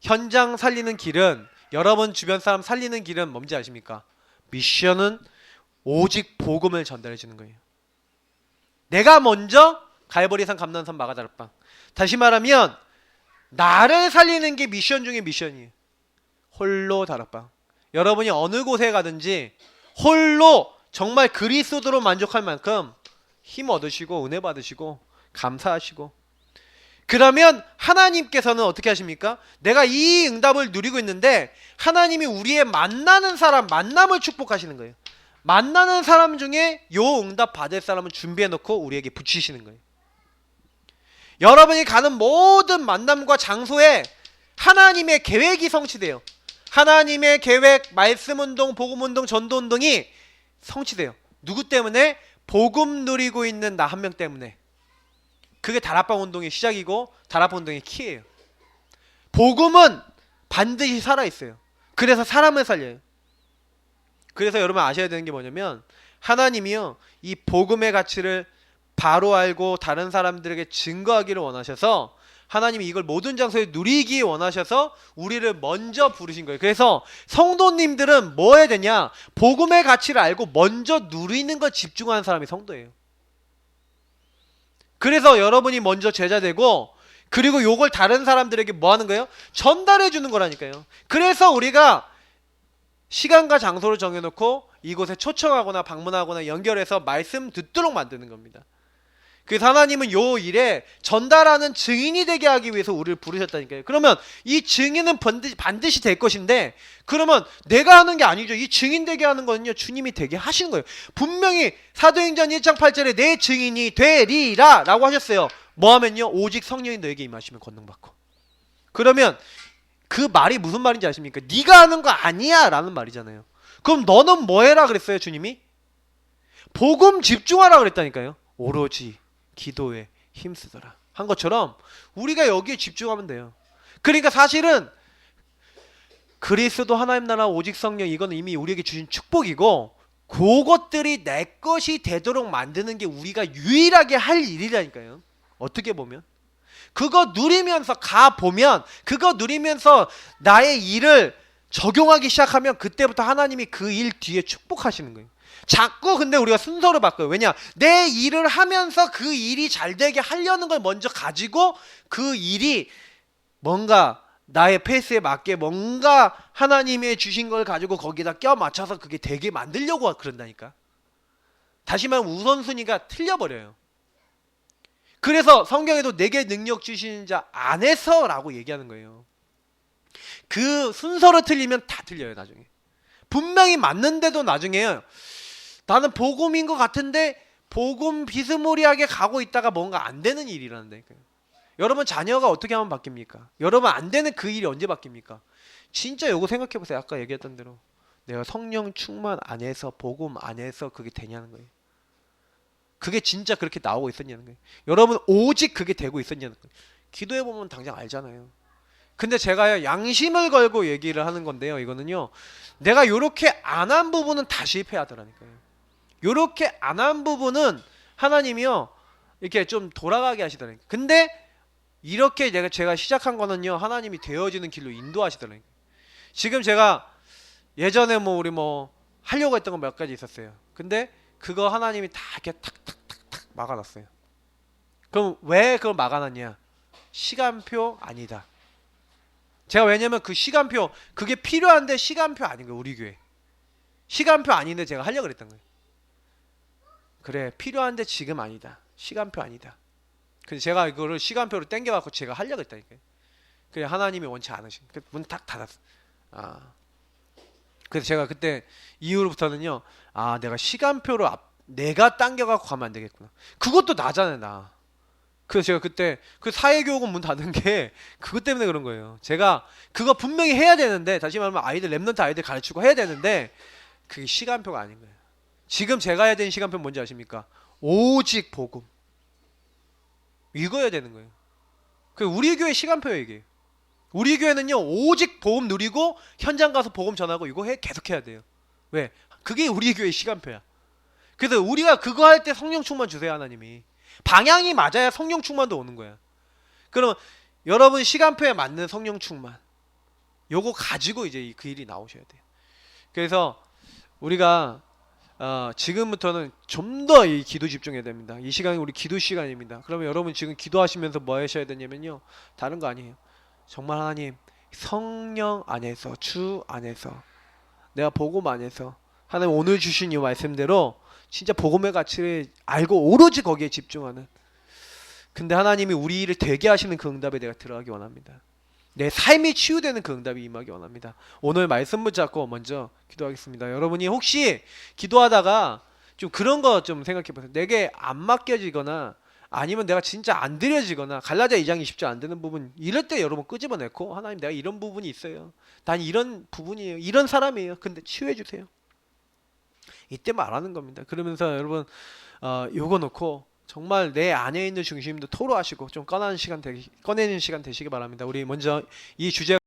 현장 살리는 길은, 여러분 주변 사람 살리는 길은 뭔지 아십니까? 미션은 오직 복음을 전달해 주는 거예요. 내가 먼저 갈보리산, 감난산, 마가다락방. 다시 말하면 나를 살리는 게 미션 중에 미션이에요. 홀로 다락방. 여러분이 어느 곳에 가든지 홀로 정말 그리스도로 만족할 만큼 힘 얻으시고 은혜 받으시고 감사하시고, 그러면 하나님께서는 어떻게 하십니까? 내가 이 응답을 누리고 있는데 하나님이 우리의 만나는 사람, 만남을 축복하시는 거예요. 만나는 사람 중에 요 응답 받을 사람을 준비해 놓고 우리에게 붙이시는 거예요. 여러분이 가는 모든 만남과 장소에 하나님의 계획이 성취돼요. 하나님의 계획, 말씀운동, 복음운동, 전도운동이 성취돼요. 누구 때문에? 복음 누리고 있는 나 한 명 때문에. 그게 다락방 운동의 시작이고 다락방 운동의 키예요. 복음은 반드시 살아있어요. 그래서 사람을 살려요. 그래서 여러분 아셔야 되는 게 뭐냐면, 하나님이요 이 복음의 가치를 바로 알고 다른 사람들에게 증거하기를 원하셔서, 하나님이 이걸 모든 장소에 누리기 원하셔서 우리를 먼저 부르신 거예요. 그래서 성도님들은 뭐 해야 되냐? 복음의 가치를 알고 먼저 누리는 것 집중하는 사람이 성도예요. 그래서 여러분이 먼저 제자 되고, 그리고 요걸 다른 사람들에게 뭐 하는 거예요? 전달해 주는 거라니까요. 그래서 우리가 시간과 장소를 정해놓고 이곳에 초청하거나 방문하거나 연결해서 말씀 듣도록 만드는 겁니다. 그래서 하나님은 요 일에 전달하는 증인이 되게 하기 위해서 우리를 부르셨다니까요. 그러면 이 증인은 반드시 될 것인데, 그러면 내가 하는 게 아니죠. 이 증인 되게 하는 거는요 주님이 되게 하시는 거예요. 분명히 사도행전 1장 8절에 내 증인이 되리라 라고 하셨어요. 뭐 하면요? 오직 성령이 너에게 임하시면 권능받고. 그러면 그 말이 무슨 말인지 아십니까? 네가 하는 거 아니야 라는 말이잖아요. 그럼 너는 뭐 해라 그랬어요 주님이? 복음 집중하라 그랬다니까요. 오로지 기도에 힘쓰더라 한 것처럼 우리가 여기에 집중하면 돼요. 그러니까 사실은 그리스도 하나님 나라 오직 성령 이거는 이미 우리에게 주신 축복이고 그것들이 내 것이 되도록 만드는 게 우리가 유일하게 할 일이라니까요. 어떻게 보면 그거 누리면서 가보면 그거 누리면서 나의 일을 적용하기 시작하면 그때부터 하나님이 그 일 뒤에 축복하시는 거예요. 자꾸 근데 우리가 순서를 바꿔요. 왜냐? 내 일을 하면서 그 일이 잘 되게 하려는 걸 먼저 가지고 그 일이 뭔가 나의 페이스에 맞게 뭔가 하나님의 주신 걸 가지고 거기다 껴 맞춰서 그게 되게 만들려고 그런다니까. 다시 말하면 우선순위가 틀려버려요. 그래서 성경에도 내게 능력 주시는 자 안에서라고 얘기하는 거예요. 그 순서를 틀리면 다 틀려요. 나중에 분명히 맞는데도 나중에요, 나는 복음인 것 같은데 복음 비스무리하게 가고 있다가 뭔가 안 되는 일이라는데요. 여러분 자녀가 어떻게 하면 바뀝니까? 여러분 안 되는 그 일이 언제 바뀝니까? 진짜 요거 생각해 보세요. 아까 얘기했던 대로 내가 성령 충만 안에서 복음 안에서 그게 되냐는 거예요. 그게 진짜 그렇게 나오고 있었냐는 거예요. 여러분 오직 그게 되고 있었냐는 거예요. 기도해 보면 당장 알잖아요. 근데 제가 양심을 걸고 얘기를 하는 건데요. 이거는요, 내가 요렇게 안 한 부분은 다시 실패 하더라니까요. 요렇게 안 한 부분은 하나님이요 이렇게 좀 돌아가게 하시더라니까요. 근데 이렇게 제가 시작한 거는요, 하나님이 되어지는 길로 인도하시더라고요. 지금 제가 예전에 우리 하려고 했던 거 몇 가지 있었어요. 근데 그거 하나님이 다 이렇게 탁탁탁탁 막아놨어요. 그럼 왜 그걸 막아놨냐? 시간표 아니다. 제가 왜냐면 그 시간표 그게 필요한데 시간표 아닌 거예요. 우리 교회 시간표 아닌데 제가 하려고 그랬던 거예요. 그래 필요한데 지금 아니다. 시간표 아니다. 근데 제가 이거를 시간표로 땡겨갖고 제가 하려고 했다니까요. 그래 하나님이 원치 않으신. 문 탁 닫았어. 그래서 제가 그때 이후로부터는요, 내가 시간표로 내가 당겨갖고 가면 안 되겠구나. 그것도 나잖아요, 나. 그래서 제가 그때 그 사회교육은 문 닫은 게 그것 때문에 그런 거예요. 제가 그거 분명히 해야 되는데, 다시 말하면 랩런트 아이들 가르치고 해야 되는데 그게 시간표가 아닌 거예요. 지금 제가 해야 되는 시간표는 뭔지 아십니까? 오직 복음. 읽어야 되는 거예요. 그 우리 교회 시간표예요, 이게. 우리 교회는요 오직 복음 누리고 현장 가서 복음 전하고 이거 계속 해야 돼요. 왜? 그게 우리 교회 시간표야. 그래서 우리가 그거 할 때 성령 충만 주세요. 하나님이 방향이 맞아야 성령 충만도 오는 거야. 그러면 여러분 시간표에 맞는 성령 충만 요거 가지고 이제 그 일이 나오셔야 돼요. 그래서 우리가 지금부터는 좀 더 이 기도 집중해야 됩니다. 이 시간이 우리 기도 시간입니다. 그러면 여러분 지금 기도하시면서 뭐 하셔야 되냐면요, 다른 거 아니에요. 정말 하나님 성령 안에서 주 안에서 내가 복음 안에서 하나님 오늘 주신 이 말씀대로 진짜 복음의 가치를 알고 오로지 거기에 집중하는, 근데 하나님이 우리 일을 되게 하시는 그 응답에 내가 들어가기 원합니다. 내 삶이 치유되는 그 응답이 임하기 원합니다. 오늘 말씀 붙잡고 먼저 기도하겠습니다. 여러분이 혹시 기도하다가 좀 그런 거 좀 생각해 보세요. 내게 안 맡겨지거나 아니면 내가 진짜 안 드려지거나 갈라디아 2장 20절 안 되는 부분, 이럴 때 여러분 끄집어내고 하나님 내가 이런 부분이 있어요. 난 이런 부분이에요. 이런 사람이에요. 근데 치유해 주세요. 이때 말하는 겁니다. 그러면서 여러분 요거 놓고 정말 내 안에 있는 중심도 토로하시고 좀 꺼내는 시간 되시기 바랍니다. 우리 먼저 이 주제